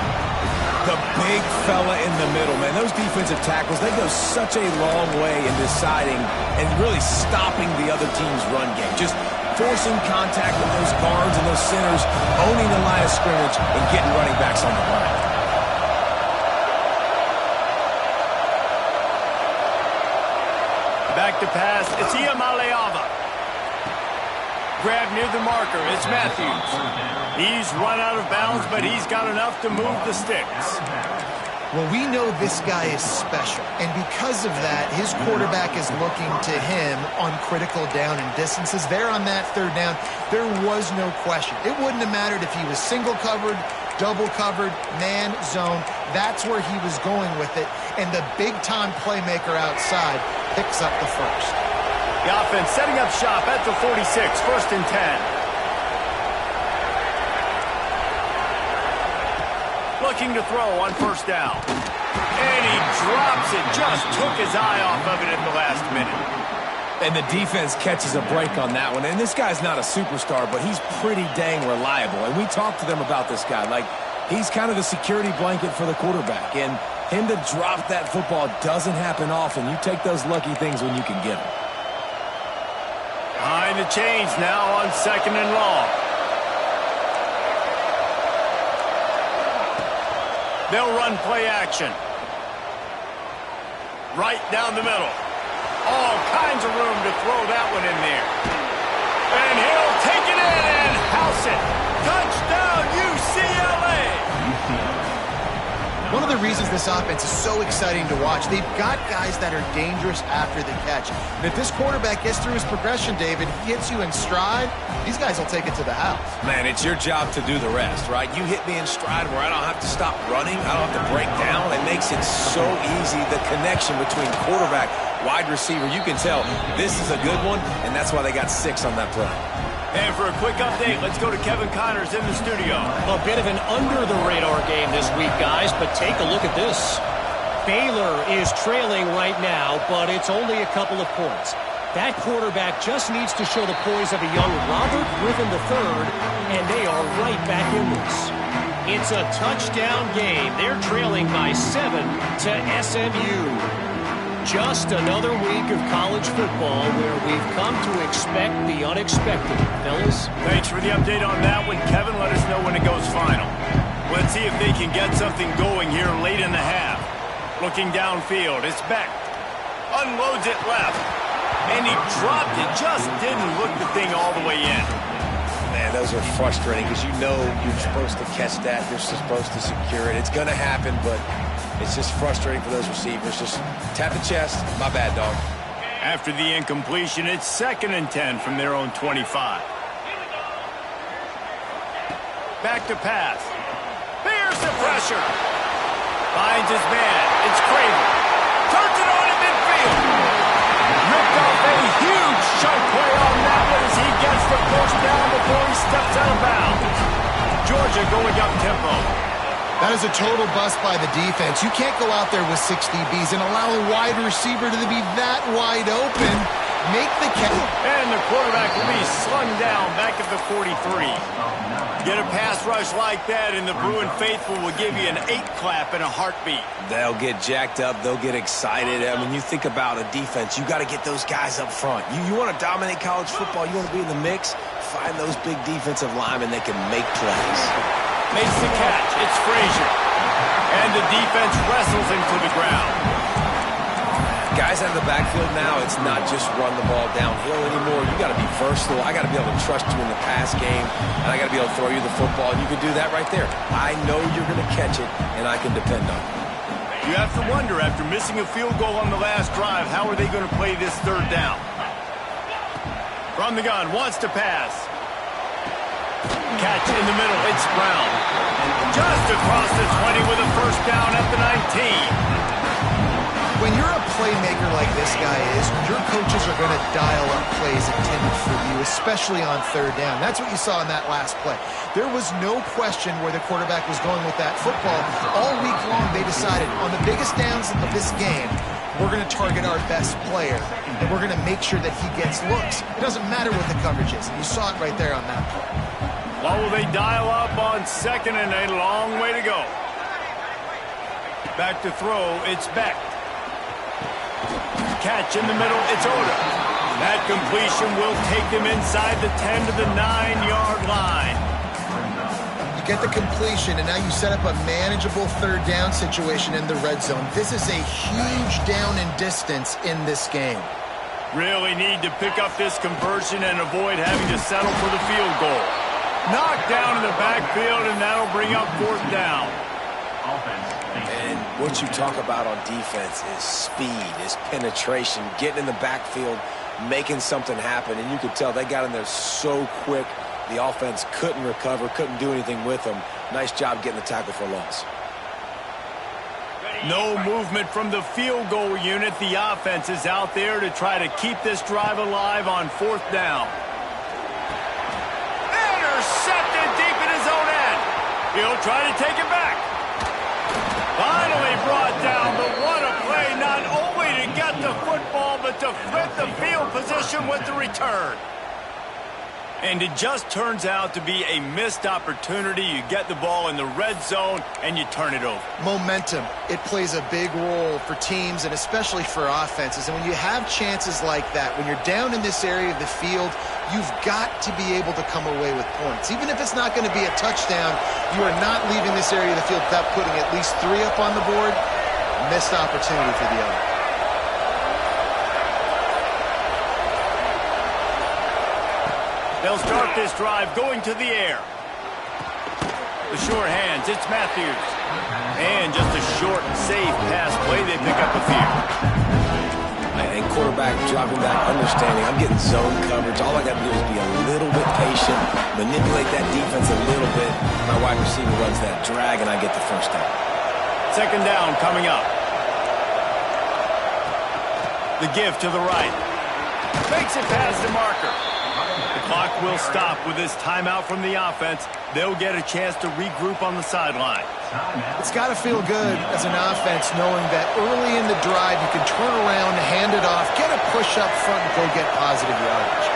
The big fella in the middle, man. Those defensive tackles, they go such a long way in deciding and really stopping the other team's run game. Just forcing contact with those guards and those centers, owning the line of scrimmage, and getting running backs on the line. Back to pass. It's Ncaa. Grab near the marker. It's Matthews. He's run out of bounds, but he's got enough to move the sticks. Well, we know this guy is special, and because of that, his quarterback is looking to him on critical down and distances. There on that 3rd down, there was no question. It wouldn't have mattered if he was single covered, double covered, man, zone. That's where he was going with it, and the big-time playmaker outside picks up the 1st. The offense setting up shop at the 46, 1st and 10. Looking to throw on 1st down. And he drops it. Just took his eye off of it at the last minute. And the defense catches a break on that one. And this guy's not a superstar, but he's pretty dang reliable. And we talked to them about this guy. Like, he's kind of the security blanket for the quarterback. And him to drop that football doesn't happen often. You take those lucky things when you can get them. Behind the chains now on 2nd and long. They'll run play action. Right down the middle. All kinds of room to throw that one in there. And he'll take it in and house it. Touchdown, UCLA! One of the reasons this offense is so exciting to watch, they've got guys that are dangerous after the catch. And if this quarterback gets through his progression, David, he hits you in stride, these guys will take it to the house. Man, it's your job to do the rest, right? You hit me in stride where I don't have to stop running. I don't have to break down. It makes it so easy, the connection between quarterback, wide receiver. You can tell this is a good one, and that's why they got 6 on that play. And for a quick update, let's go to Kevin Connors in the studio. A bit of an under-the-radar game this week, guys, but take a look at this. Baylor is trailing right now, but it's only a couple of points. That quarterback just needs to show the poise of a young Robert Griffin III, and they are right back in this. It's a touchdown game. They're trailing by 7 to SMU. Just another week of college football where we've come to expect the unexpected. Fellas? Thanks for the update on that one, Kevin. Let us know when it goes final. Let's see if they can get something going here late in the half. Looking downfield, it's Beck. Unloads it left. And he dropped it. Just didn't look the thing all the way in. Man, those are frustrating because you know you're supposed to catch that. You're supposed to secure it. It's going to happen, but it's just frustrating for those receivers. Just tap the chest. My bad, dog. After the incompletion, it's 2nd and 10 from their own 25. Back to pass. There's the pressure. Finds his man. It's Craven. Turns it on in midfield. Ripped off a huge chunk play on that one as he gets the first down before he steps out of bounds. Georgia going up tempo. That is a total bust by the defense. You can't go out there with 6 DBs and allow a wide receiver to be that wide open. Make the catch. And the quarterback will be slung down back at the 43. Get a pass rush like that, and the Bruin faithful will give you an 8-clap and a heartbeat. They'll get jacked up. They'll get excited. I mean, you think about a defense. You got to get those guys up front. You want to dominate college football. You want to be in the mix. Find those big defensive linemen that can make plays. Makes the catch. It's Frazier. And the defense wrestles him to the ground. Guys out of the backfield now, it's not just run the ball downhill anymore. You got to be versatile. I got to be able to trust you in the pass game, and I got to be able to throw you the football, and you can do that right there. I know you're going to catch it, and I can depend on it. You have to wonder, after missing a field goal on the last drive, how are they going to play this 3rd down? From the gun, wants to pass. Catch in the middle, it's Brown. Just across the 20 with a first down at the 19. When you're a playmaker like this guy is, your coaches are going to dial up plays intended for you, especially on 3rd down. That's what you saw in that last play. There was no question where the quarterback was going with that football. All week long, they decided on the biggest downs of this game, we're going to target our best player, and we're going to make sure that he gets looks. It doesn't matter what the coverage is, and you saw it right there on that play. Well, will they dial up on 2nd and a long way to go? Back to throw, it's Beck. Catch in the middle, it's Oda. That completion will take them inside the 10 to the 9-yard line. You get the completion, and now you set up a manageable 3rd down situation in the red zone. This is a huge down in distance in this game. Really need to pick up this conversion and avoid having to settle for the field goal. Knocked down in the backfield, and that'll bring up 4th down. And what you talk about on defense is speed, is penetration, getting in the backfield, making something happen. And you could tell they got in there so quick, the offense couldn't recover, couldn't do anything with them. Nice job getting the tackle for loss. No movement from the field goal unit. The offense is out there to try to keep this drive alive on 4th down. Intercepted deep in his own end. He'll try to take it back. Finally brought down, but what a play, not only to get the football, but to flip the field position with the return. And it just turns out to be a missed opportunity. You get the ball in the red zone, and you turn it over. Momentum, it plays a big role for teams and especially for offenses. And when you have chances like that, when you're down in this area of the field, you've got to be able to come away with points. Even if it's not going to be a touchdown, you are not leaving this area of the field without putting at least 3 up on the board. Missed opportunity for the other. They'll start this drive going to the air. The short hands, it's Matthews. And just a short, safe pass play, they pick up a few. And quarterback dropping back, understanding, I'm getting zone coverage. All I got to do is be a little bit patient, manipulate that defense a little bit. My wide receiver runs that drag, and I get the first down. 2nd down coming up. The give to the right. Makes it past the marker. The clock will stop with this timeout from the offense. They'll get a chance to regroup on the sideline. It's got to feel good as an offense knowing that early in the drive you can turn around, hand it off, get a push up front, and go get positive yardage.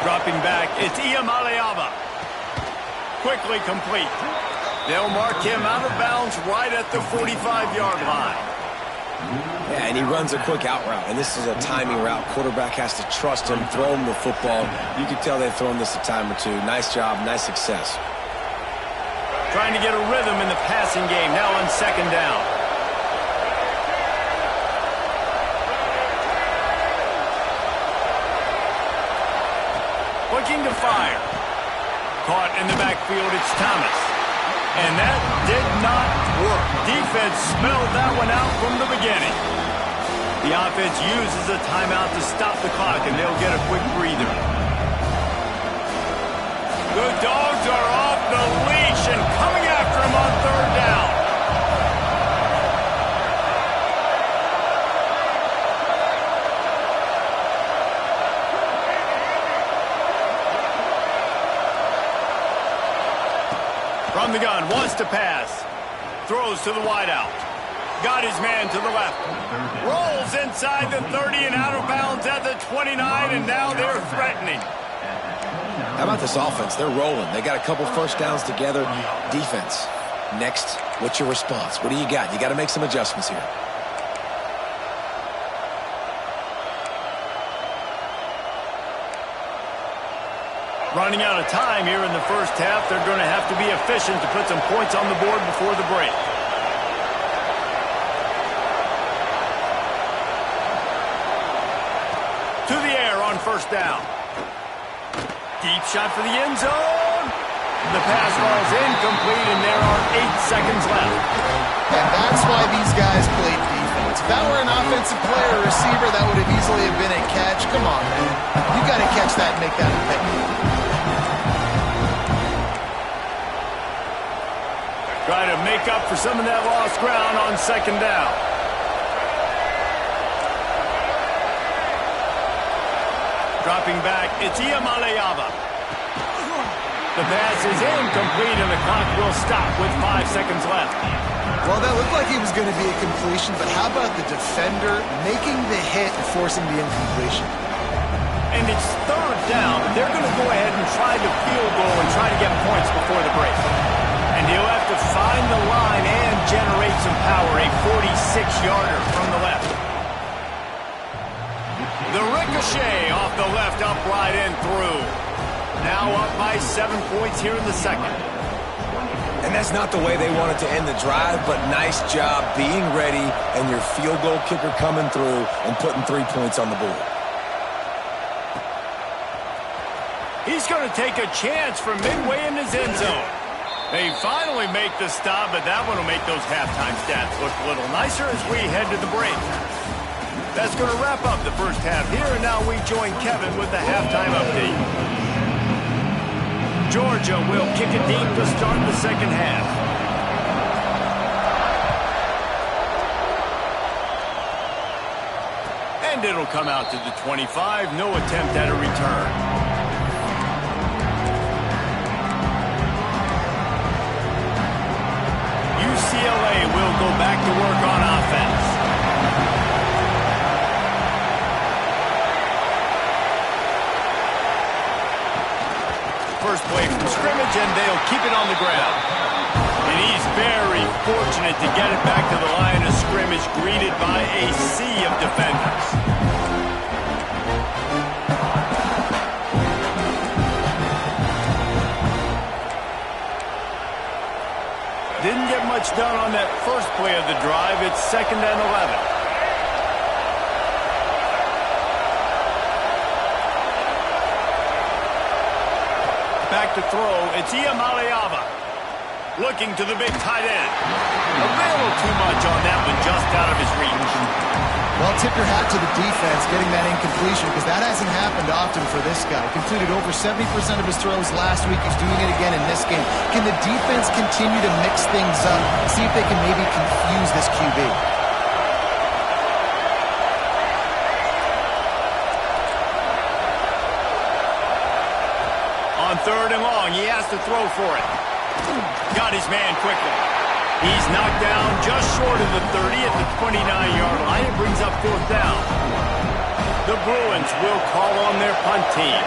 Dropping back, it's Ncaa. Quickly complete. They'll mark him out of bounds right at the 45-yard line. Yeah, and he runs a quick out route, and this is a timing route. Quarterback has to trust him, throw him the football. You can tell they've thrown this a time or two. Nice job, nice success. Trying to get a rhythm in the passing game, now on second down. Looking to fire. Caught in the backfield, it's Thomas. And that did not work. Defense smelled that one out from the beginning. The offense uses a timeout to stop the clock, and they'll get a quick breather. The Dogs are off the leash and coming after him on third down. From the gun, wants to pass. Throws to the wideout. Got his man to the left. Rolls inside the 30 and out of bounds at the 29, and now they're threatening. How about this offense? They're rolling. They got a couple first downs together. Defense. Next, what's your response? What do you got? You got to make some adjustments here. Running out of time here in the first half. They're going to have to be efficient to put some points on the board before the break. To the air on first down. Deep shot for the end zone. The pass falls incomplete, and there are 8 seconds left. And that's why these guys played defense. If that were an offensive player or receiver, that would have easily have been a catch. Come on, man. You got to catch that and make that a pick. Try to make up for some of that lost ground on second down. Dropping back, it's Ncaa. The pass is incomplete, and the clock will stop with 5 seconds left. Well, that looked like it was going to be a completion, but how about the defender making the hit and forcing the incompletion? And it's third down. They're going to go ahead and try the field goal and try to get points before the break. And he'll have to find the line and generate some power, a 46-yarder from the left. The ricochet off the left, upright and through. Now up by 7 points here in the second. And that's not the way they wanted to end the drive, but nice job being ready and your field goal kicker coming through and putting 3 points on the board. He's going to take a chance from midway in his end zone. They finally make the stop, but that one will make those halftime stats look a little nicer as we head to the break. That's going to wrap up the first half here, and now we join Kevin with the halftime update. Georgia will kick it deep to start the second half. And it'll come out to the 25. No attempt at a return. UCLA will go back to work on offense. First play from scrimmage, and they'll keep it on the ground. And he's very fortunate to get it back to the line of scrimmage, greeted by a sea of defenders. Didn't get much done on that first play of the drive. It's 2nd and 11. Back to throw, it's Ncaa. Looking to the big tight end. A little too much on that one, just out of his reach. Well, tip your hat to the defense getting that incompletion because that hasn't happened often for this guy. Completed over 70% of his throws last week. He's doing it again in this game. Can the defense continue to mix things up, see if they can maybe confuse this QB? On 3rd and long, he has to throw for it. Got his man quickly. He's knocked down just short of the 30 at the 29-yard line. It brings up 4th down. The Bruins will call on their punt team.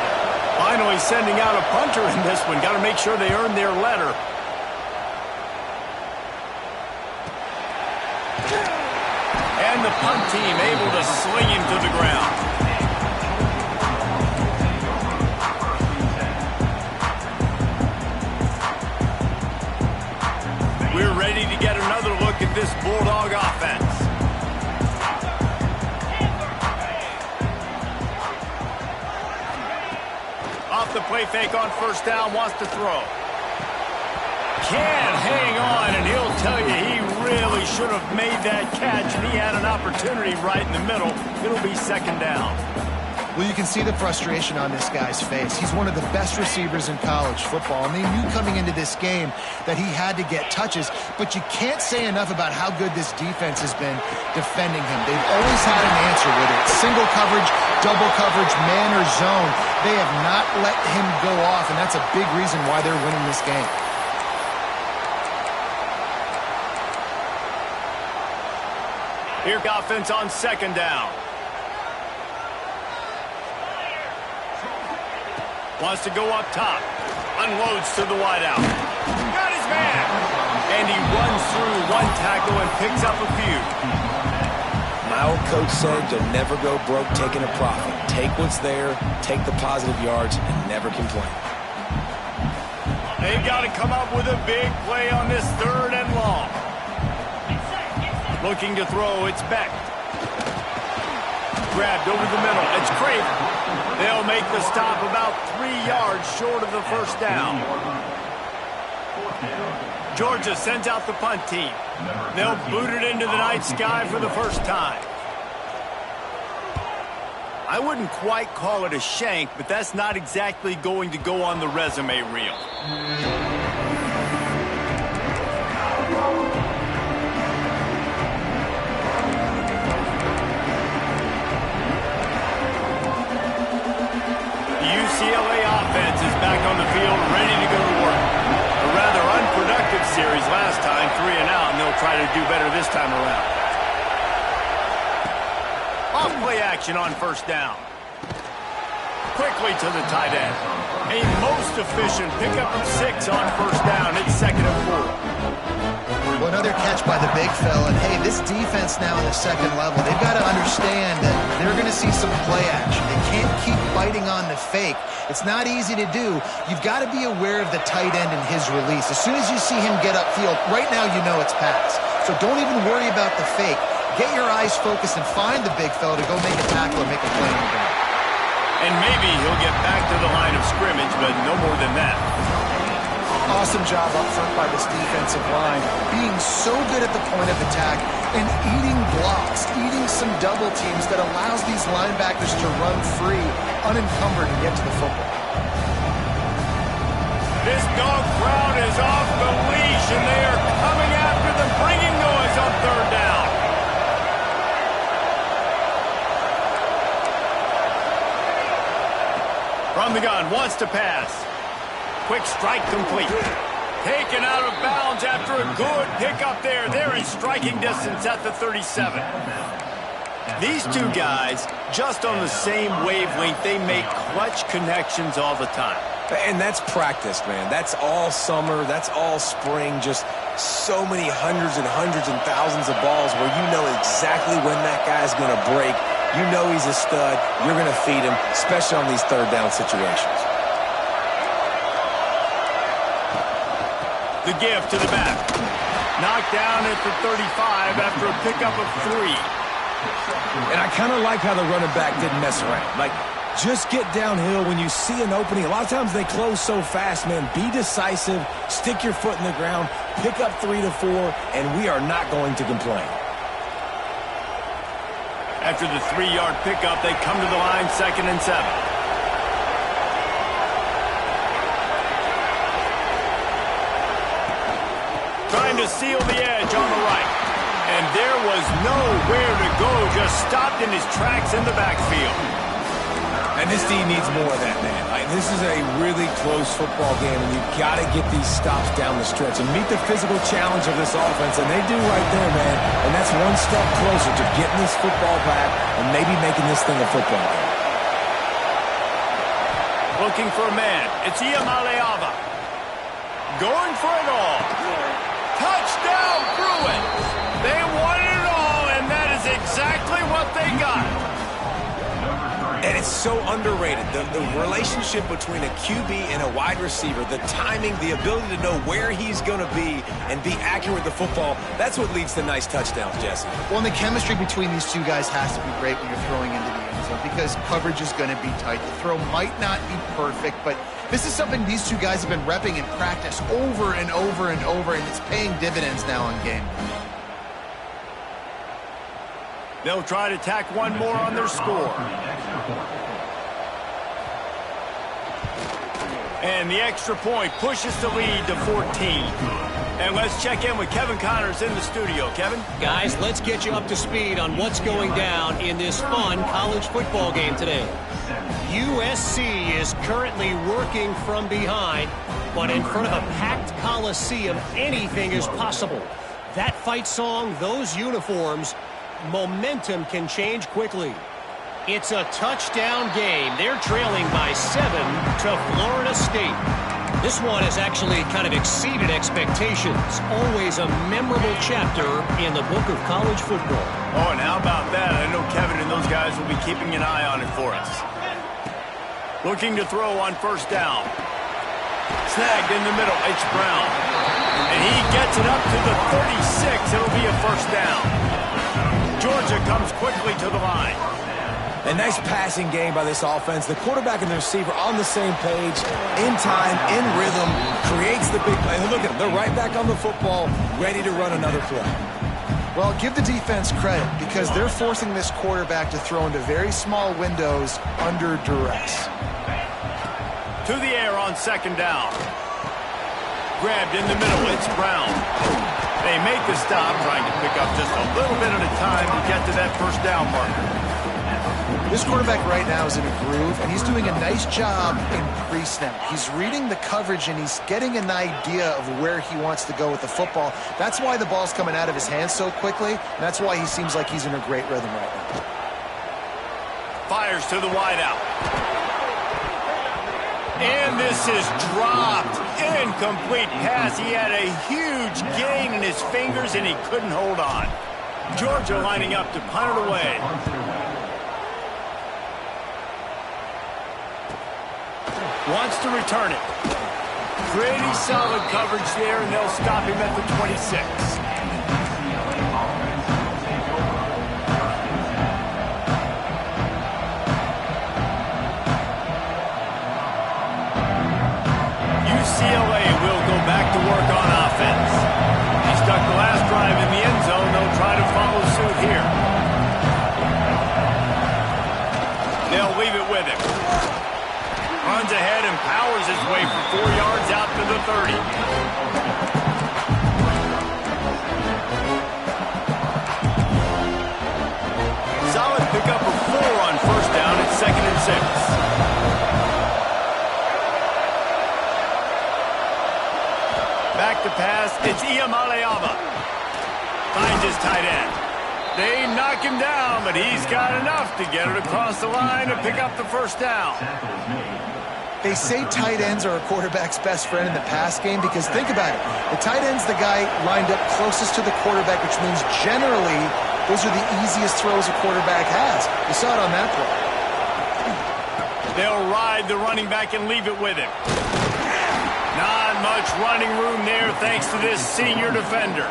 Finally sending out a punter in this one. Got to make sure they earn their letter. And the punt team able to sling him to the ground. We're ready to get another look at this Bulldog offense. Off the play fake on 1st down, wants to throw. Can't hang on, and he'll tell you he really should have made that catch, and he had an opportunity right in the middle. It'll be 2nd down. Well, you can see the frustration on this guy's face. He's one of the best receivers in college football, and they knew coming into this game that he had to get touches, but you can't say enough about how good this defense has been defending him. They've always had an answer, whether it's single coverage, double coverage, man or zone. They have not let him go off, and that's a big reason why they're winning this game. Here, offense on 2nd down. Wants to go up top. Unloads to the wideout. Got his man. And he runs through one tackle and picks up a few. My old coach said you'll never go broke taking a profit. Take what's there, take the positive yards, and never complain. They've got to come up with a big play on this 3rd and long. Looking to throw, it's Beck. Grabbed over the middle. It's Craven. They'll make the stop about 3 yards short of the 1st down. Georgia sends out the punt team. They'll boot it into the night sky for the first time. I wouldn't quite call it a shank, but that's not exactly going to go on the resume reel. UCLA offense is back on the field, ready to go to work. A rather unproductive series last time, 3 and out, and they'll try to do better this time around. Off play action on 1st down. Quickly to the tight end. A most efficient pickup of 6 on 1st down. It's 2nd and 4. Well, another catch by the big fella. And hey, this defense now in the 2nd level, they've got to understand that they're going to see some play action. They can't keep biting on the fake. It's not easy to do. You've got to be aware of the tight end and his release. As soon as you see him get upfield, right now you know it's pass. So don't even worry about the fake. Get your eyes focused and find the big fella to go make a tackle or make a play on the ground. And maybe he'll get back to the line of scrimmage, but no more than that. Awesome job up front by this defensive line, being so good at the point of attack and eating blocks, eating some double teams that allows these linebackers to run free, unencumbered, and get to the football. This dog crowd is off the leash, and they are coming after them, bringing noise on 3rd down. From the gun, wants to pass. Quick strike complete. Taken out of bounds after a good pickup there. They're in striking distance at the 37. These two guys, just on the same wavelength, they make clutch connections all the time. And that's practice, man. That's all summer. That's all spring. Just so many hundreds and thousands of balls where you know exactly when that guy's going to break. You know he's a stud. You're going to feed him, especially on these 3rd down situations. The give to the back. Knocked down at the 35 after a pickup of 3. And I kind of like how the running back didn't mess around. Like, just get downhill when you see an opening. A lot of times they close so fast, man. Be decisive. Stick your foot in the ground. Pick up 3 to 4, and we are not going to complain. After the 3-yard pickup, they come to the line, 2nd and 7. Trying to seal the edge on the right. And there was nowhere to go, just stopped in his tracks in the backfield. And this team needs more of that, man. This is a really close football game, and you've got to get these stops down the stretch and meet the physical challenge of this offense, and they do right there, man. And that's one step closer to getting this football back and maybe making this thing a football game. Looking for a man. It's Ncaa. Going for it all. Touchdown, Bruins! They wanted it all, and that is exactly what they got. And it's so underrated. The relationship between a QB and a wide receiver, the timing, the ability to know where he's going to be and be accurate with the football, that's what leads to nice touchdowns, Jesse. Well, and the chemistry between these two guys has to be great when you're throwing into the end zone because coverage is going to be tight. The throw might not be perfect, but this is something these two guys have been repping in practice over and over and over, and it's paying dividends now in game. They'll try to tack one more on their score. And the extra point pushes the lead to 14. And let's check in with Kevin Connors in the studio. Kevin? Guys, let's get you up to speed on what's going down in this fun college football game today. USC is currently working from behind, but in front of a packed Coliseum, anything is possible. That fight song, those uniforms, momentum can change quickly. It's a touchdown game. They're trailing by 7 to Florida State. This one has actually kind of exceeded expectations. Always a memorable chapter in the book of college football. Oh, and how about that? I know Kevin and those guys will be keeping an eye on it for us. Looking to throw on 1st down. Snagged in the middle. It's Brown. And he gets it up to the 36. It'll be a 1st down. Georgia comes quickly to the line. A nice passing game by this offense. The quarterback and the receiver on the same page, in time, in rhythm, creates the big play. Look at them. They're right back on the football, ready to run another play. Well, give the defense credit because they're forcing this quarterback to throw into very small windows under duress. To the air on 2nd down. Grabbed in the middle. It's Brown. They make the stop, trying to pick up just a little bit at a time to get to that 1st down marker. This quarterback right now is in a groove, and he's doing a nice job in pre-snap. He's reading the coverage, and he's getting an idea of where he wants to go with the football. That's why the ball's coming out of his hands so quickly, and that's why he seems like he's in a great rhythm right now. Fires to the wideout. And this is dropped. Incomplete pass. He had a huge gain in his fingers, and he couldn't hold on. Georgia lining up to punt it away. Wants to return it. Pretty solid coverage there, and they'll stop him at the 26. UCLA will go back to work on offense. He stuck the last drive in the end zone. They'll try to follow suit here. They'll leave it with him. Runs ahead and powers his way for 4 yards out to the 30. Solid pickup of 4 on 1st down. It's 2nd and 6. Back to pass. It's Ncaa. Finds his tight end. They knock him down, but he's got enough to get it across the line to pick up the 1st down. They say tight ends are a quarterback's best friend in the pass game because think about it. The tight end's the guy lined up closest to the quarterback, which means generally those are the easiest throws a quarterback has. You saw it on that play. They'll ride the running back and leave it with him. Not much running room there thanks to this senior defender.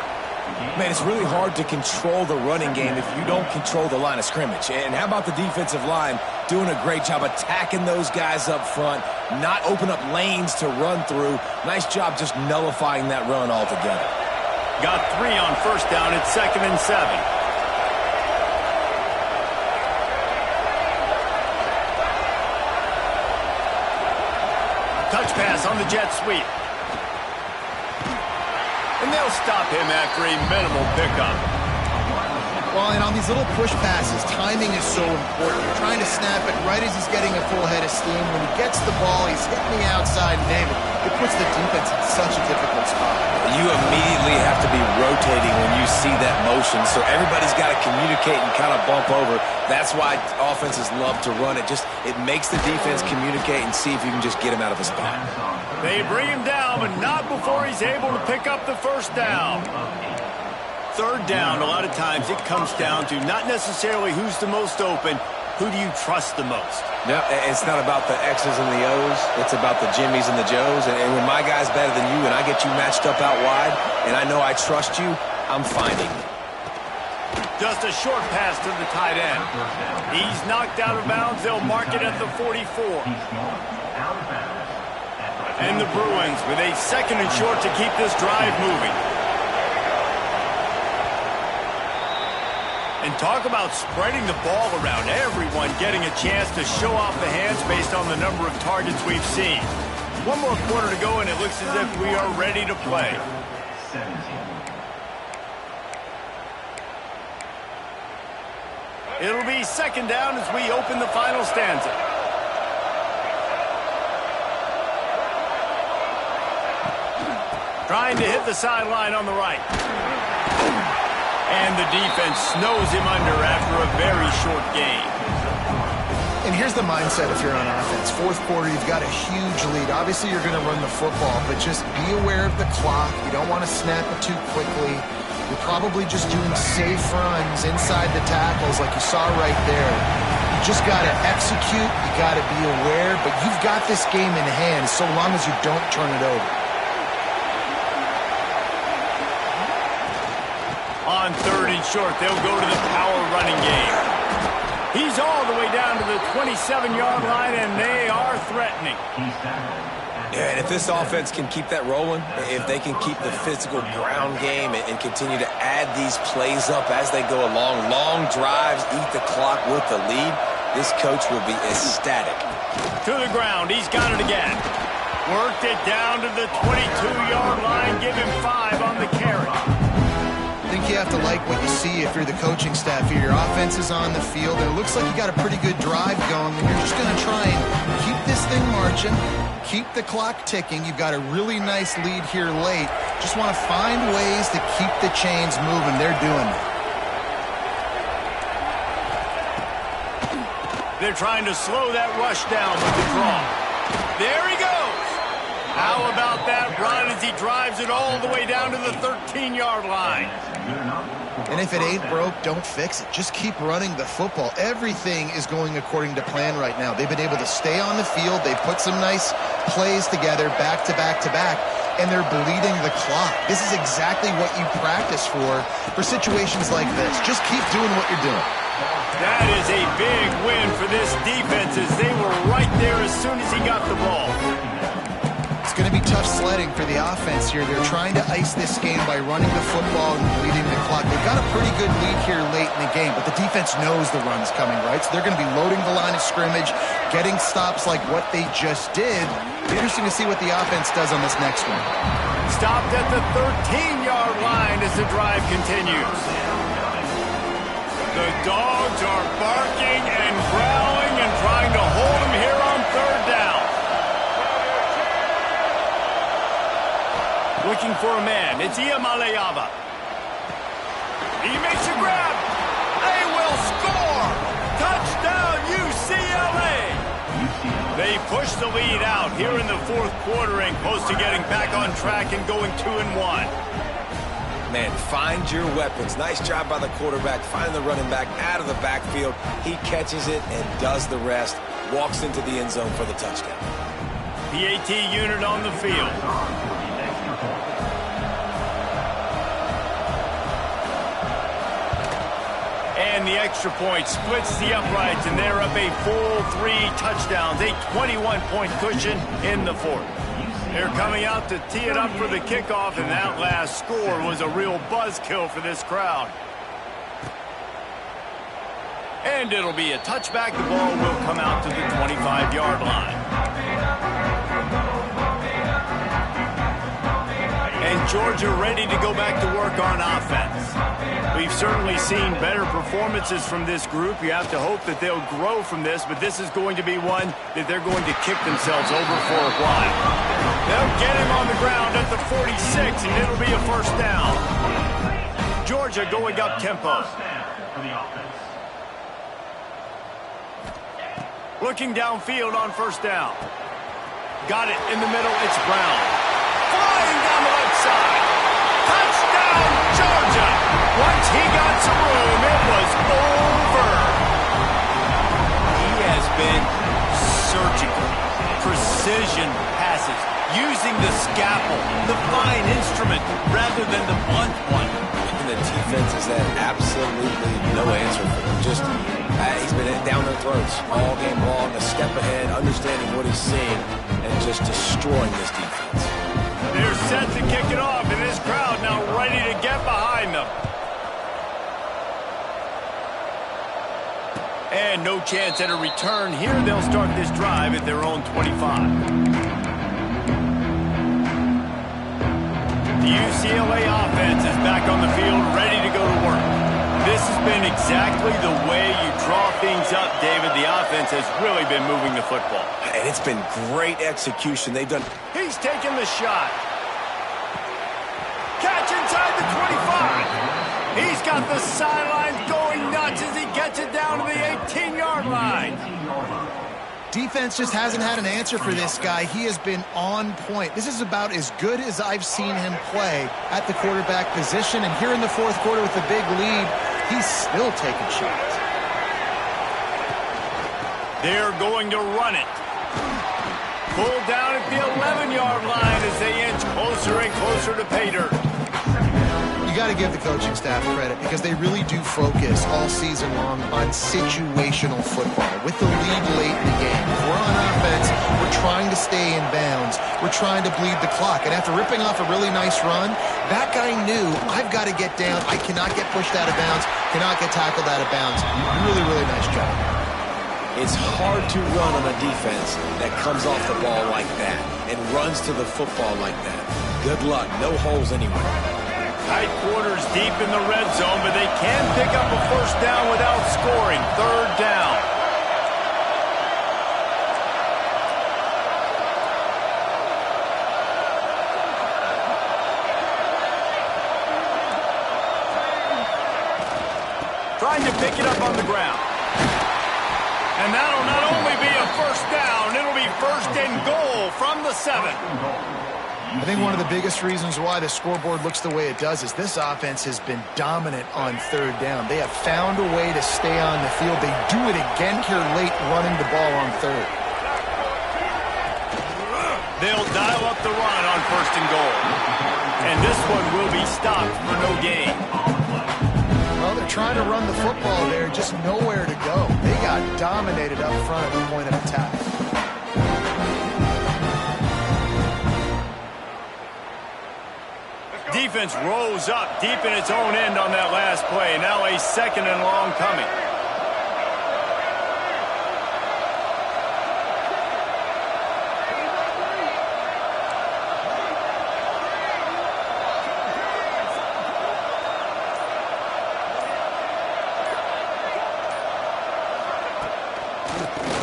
Man, it's really hard to control the running game if you don't control the line of scrimmage. And how about the defensive line doing a great job attacking those guys up front, not open up lanes to run through. Nice job just nullifying that run altogether. Got 3 on 1st down. It's 2nd and 7. Touch pass on the jet sweep. And they'll stop him after a minimal pickup. Well, and on these little push passes, timing is so important. You're trying to snap it right as he's getting a full head of steam. When he gets the ball, he's hitting the outside, and David, it puts the defense in such a difficult spot. You immediately have to be rotating when you see that motion, so everybody's got to communicate and kind of bump over. That's why offenses love to run it. It makes the defense communicate and see if you can just get him out of a spot. They bring him down, but not before he's able to pick up the first down. Third down, a lot of times it comes down to not necessarily who's the most open, who do you trust the most? No, it's not about the X's and the O's. It's about the Jimmys and the Joes. And when my guy's better than you and I get you matched up out wide and I know I trust you, I'm finding you. Just a short pass to the tight end. He's knocked out of bounds. They'll mark it at the 44. And the Bruins with a second and short to keep this drive moving. And talk about spreading the ball around. Everyone getting a chance to show off the hands based on the number of targets we've seen. One more quarter to go, and it looks as if we are ready to play. It'll be second down as we open the final stanza. Trying to hit the sideline on the right. And the defense snows him under after a very short game. And here's the mindset if you're on offense. Fourth quarter, you've got a huge lead. Obviously, you're going to run the football, but just be aware of the clock. You don't want to snap it too quickly. You're probably just doing safe runs inside the tackles like you saw right there. You just got to execute. You got to be aware, but you've got this game in hand so long as you don't turn it over. On third and short, they'll go to the power running game. He's all the way down to the 27-yard line, and they are threatening. Yeah, and if this offense can keep that rolling, if they can keep the physical ground game and continue to add these plays up as they go along, long drives, eat the clock with the lead, this coach will be ecstatic. To the ground, he's got it again. Worked it down to the 22-yard line, give him 5 on the carry. I think you have to like what you see if you're the coaching staff here. Your offense is on the field, and it looks like you got a pretty good drive going, and you're just going to try and keep this thing marching, keep the clock ticking. You've got a really nice lead here late. Just want to find ways to keep the chains moving. They're doing it. They're trying to slow that rush down with the draw. There he goes. How about that run as he drives it all the way down to the 13-yard line? And if it ain't broke, don't fix it. Just keep running the football. Everything is going according to plan right now. They've been able to stay on the field. They've put some nice plays together back to back to back, and they're bleeding the clock. This is exactly what you practice for situations like this. Just keep doing what you're doing. That is a big win for this defense as they were right there as soon as he got the ball. It's going to be tough sledding for the offense here. They're trying to ice this game by running the football and bleeding the clock. They've got a pretty good lead here late in the game, but the defense knows the run's coming, right? So they're going to be loading the line of scrimmage, getting stops like what they just did. Be interesting to see what the offense does on this next one. Stopped at the 13-yard line as the drive continues. The dogs are barking and growling and trying to hold him here on third down. Looking for a man. It's Ncaa. He makes a grab. They will score. Touchdown, UCLA. They push the lead out here in the fourth quarter and close to getting back on track and going 2-1. Man, find your weapons. Nice job by the quarterback, finding the running back out of the backfield. He catches it and does the rest. Walks into the end zone for the touchdown. PAT unit on the field. And the extra point splits the uprights, and they're up a full 3 touchdowns, a 21-point cushion in the fourth. They're coming out to tee it up for the kickoff, and that last score was a real buzzkill for this crowd. And it'll be a touchback. The ball will come out to the 25-yard line. Georgia ready to go back to work on offense. We've certainly seen better performances from this group. You have to hope that they'll grow from this, but this is going to be one that they're going to kick themselves over for a while. They'll get him on the ground at the 46, and it'll be a first down. Georgia going up tempo. Looking downfield on first down. Got it in the middle. It's Brown. Flying down the left side. Touchdown, Georgia. Once he got some room, it was over. He has been surgical. Precision passes. Using the scalpel, the fine instrument, rather than the blunt one. And the defense has had absolutely no answer for him. Just, he's been down their throats all game long, a step ahead, understanding what he's seeing, and just destroying this defense. They're set to kick it off, and this crowd now ready to get behind them. And no chance at a return here. They'll start this drive at their own 25. The UCLA offense is back on the field, ready to go to work. This has been exactly the way you draw things up, David. The offense has really been moving the football. And it's been great execution. They've done... He's taking the shot. Catch inside the 25. He's got the sidelines going nuts as he gets it down to the 18-yard line. Defense just hasn't had an answer for this guy. He has been on point. This is about as good as I've seen him play at the quarterback position. And here in the fourth quarter with a big lead, he's still taking shots. They're going to run it. Pull down at the 11-yard line as they inch closer and closer to pay dirt. You got to give the coaching staff credit because they really do focus all season long on situational football with the lead late in the game. If we're on offense, we're trying to stay in bounds. We're trying to bleed the clock. And after ripping off a really nice run, that guy knew, I've got to get down. I cannot get pushed out of bounds, cannot get tackled out of bounds. Really, really nice job. It's hard to run on a defense that comes off the ball like that and runs to the football like that. Good luck. No holes anywhere. Tight quarters deep in the red zone, but they can pick up a first down without scoring. Third down. Trying to pick it up on the ground. And that'll not only be a first down, it'll be first and goal from the 7. I think one of the biggest reasons why the scoreboard looks the way it does is this offense has been dominant on third down. They have found a way to stay on the field. They do it again here late, running the ball on third. They'll dial up the run on first and goal. And this one will be stopped for no gain. Well, they're trying to run the football there, just nowhere to go. They got dominated up front at the point of attack. Defense rose up deep in its own end on that last play. Now a second and long coming.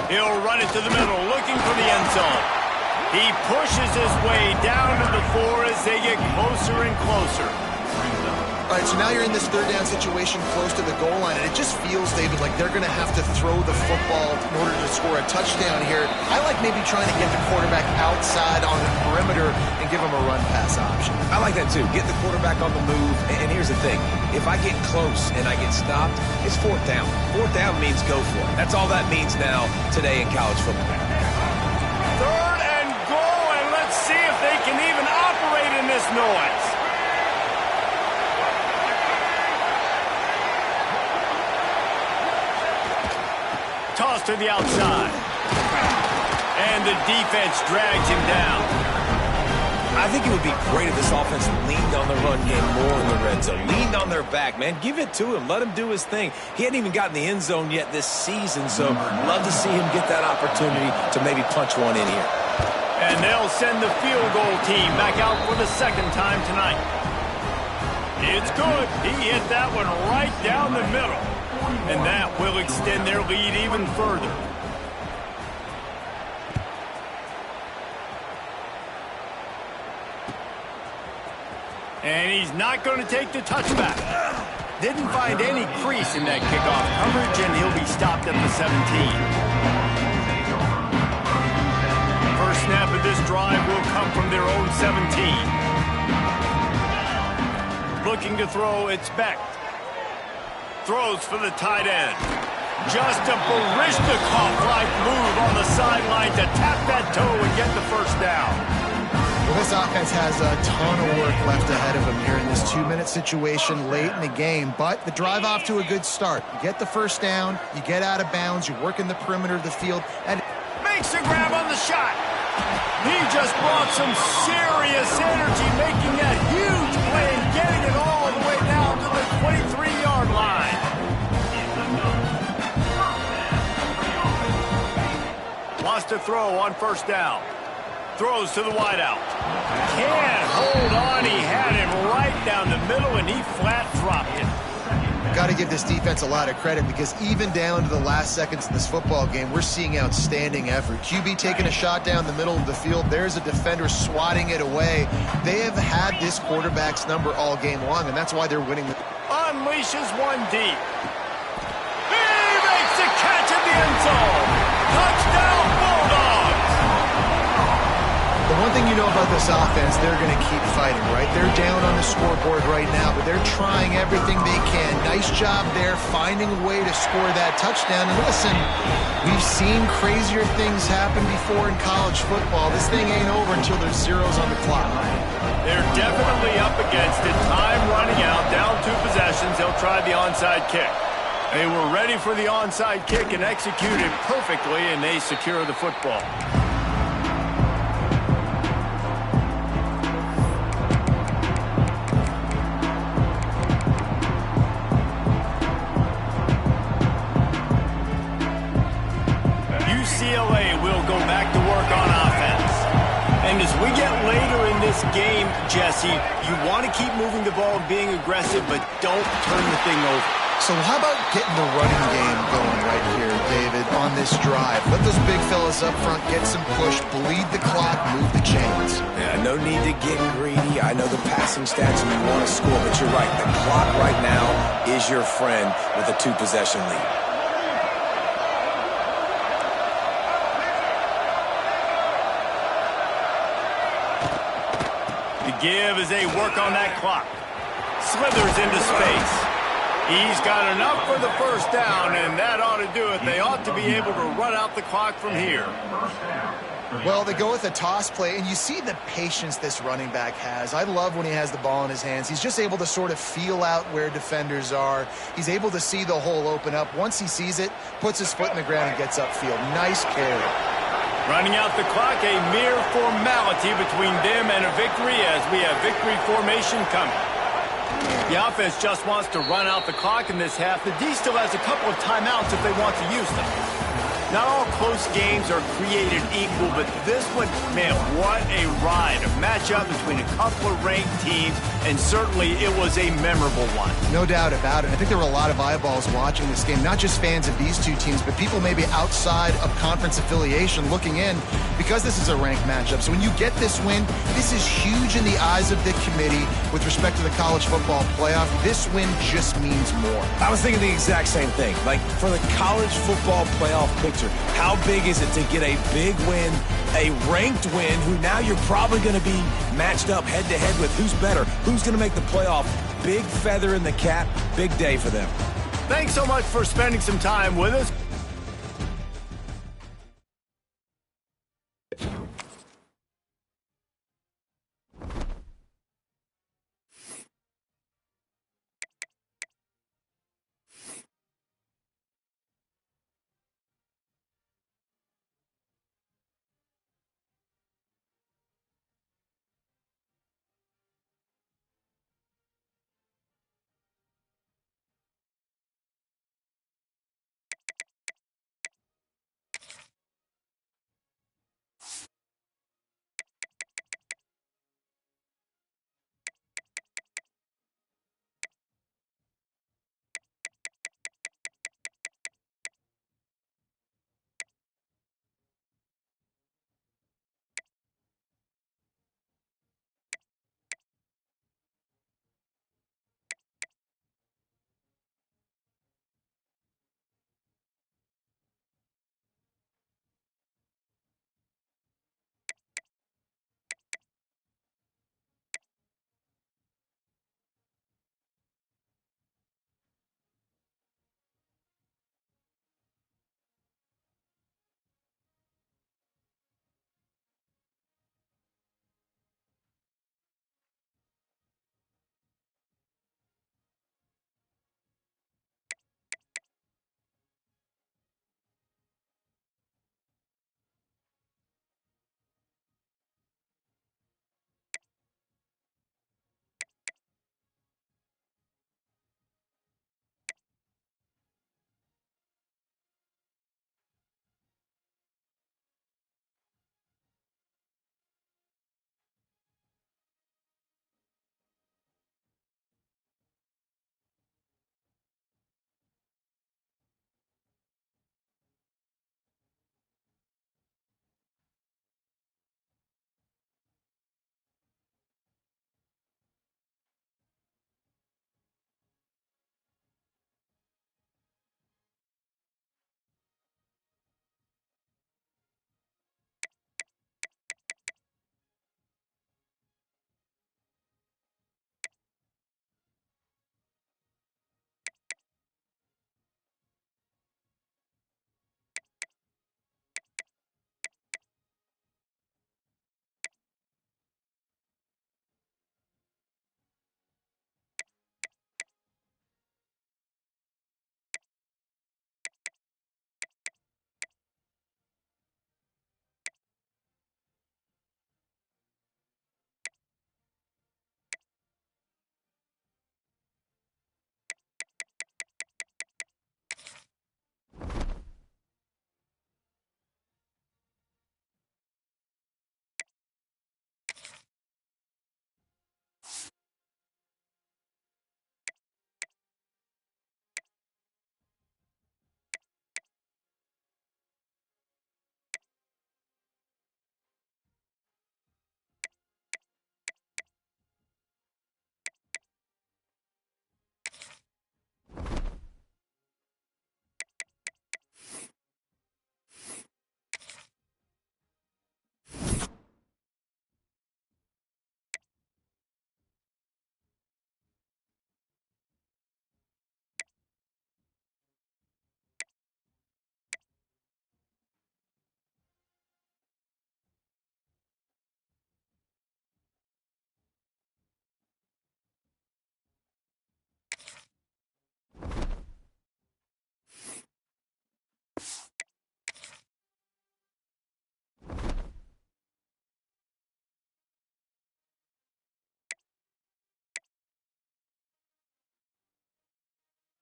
He'll run it to the middle, looking for the end zone. He pushes his way down to the 4 as they get closer and closer. All right, so now you're in this third down situation close to the goal line, and it just feels, David, like they're going to have to throw the football in order to score a touchdown here. I like maybe trying to get the quarterback outside on the perimeter and give him a run-pass option. I like that too. Get the quarterback on the move. And here's the thing. If I get close and I get stopped, it's fourth down. Fourth down means go for it. That's all that means now today in college football. Third and goal, and let's see if they can even operate in this noise. Toss to the outside. And the defense drags him down. I think it would be great if this offense leaned on the run game more in the red zone. Leaned on their back, man. Give it to him. Let him do his thing. He hadn't even gotten the end zone yet this season, so love to see him get that opportunity to maybe punch one in here. And they'll send the field goal team back out for the second time tonight. It's good. He hit that one right down the middle. And that will extend their lead even further. And he's not going to take the touchback. Didn't find any crease in that kickoff coverage, and he'll be stopped at the 17. First snap of this drive will come from their own 17. Looking to throw, it's Beck. Throws for the tight end. Just a Barishnikov-like move on the sideline to tap that toe and get the first down. Well, this offense has a ton of work left ahead of them here in this 2-minute situation late in the game, but the drive off to a good start. You get the first down, you get out of bounds, you work in the perimeter of the field, and makes a grab on the shot. He just brought some serious energy, making that huge play and getting it all the way down to the 23-yard line. Wants to throw on first down. Throws to the wideout. Can't hold on. He had him right down the middle, and he flat dropped it. Got to give this defense a lot of credit because even down to the last seconds of this football game, we're seeing outstanding effort. QB taking a shot down the middle of the field. There's a defender swatting it away. They have had this quarterback's number all game long, and that's why they're winning. Unleashes one deep. He makes a catch in the end zone. Touchdown, Bulldogs. The one thing you know about this offense, they're going to keep fighting, right? They're down on the scoreboard right now, but they're trying everything they can. Nice job there, finding a way to score that touchdown. And listen, we've seen crazier things happen before in college football. This thing ain't over until there's zeros on the clock. They're definitely up against it. Time running out, down 2 possessions. They'll try the onside kick. They were ready for the onside kick and executed perfectly, and they secure the football. UCLA will go back to work on offense. And as we get later in this game, Jesse, you want to keep moving the ball and being aggressive, but don't turn the thing over. So how about getting the running game going right here, David, on this drive? Let those big fellas up front get some push, bleed the clock, move the chains. Yeah, no need to get greedy. I know the passing stats and you want to score, but you're right. The clock right now is your friend with a 2-possession lead. The give as they work on that clock. Slithers into space. He's got enough for the first down, and that ought to do it. They ought to be able to run out the clock from here. Well, they go with a toss play, and you see the patience this running back has. I love when he has the ball in his hands. He's just able to sort of feel out where defenders are. He's able to see the hole open up. Once he sees it, puts his foot in the ground and gets upfield. Nice carry. Running out the clock, a mere formality between them and a victory as we have victory formation coming. The offense just wants to run out the clock in this half. The D still has a couple of timeouts if they want to use them. Not all close games are created equal, but this one, man, what a ride. A matchup between a couple of ranked teams, and certainly it was a memorable one. No doubt about it. I think there were a lot of eyeballs watching this game, not just fans of these two teams, but people maybe outside of conference affiliation looking in because this is a ranked matchup. So when you get this win, this is huge in the eyes of the committee with respect to the college football playoff. This win just means more. I was thinking the exact same thing. Like, for the college football playoff picture, how big is it to get a big win, a ranked win, who now you're probably going to be matched up head-to-head with who's better, who's going to make the playoff. Big feather in the cap, big day for them. Thanks so much for spending some time with us.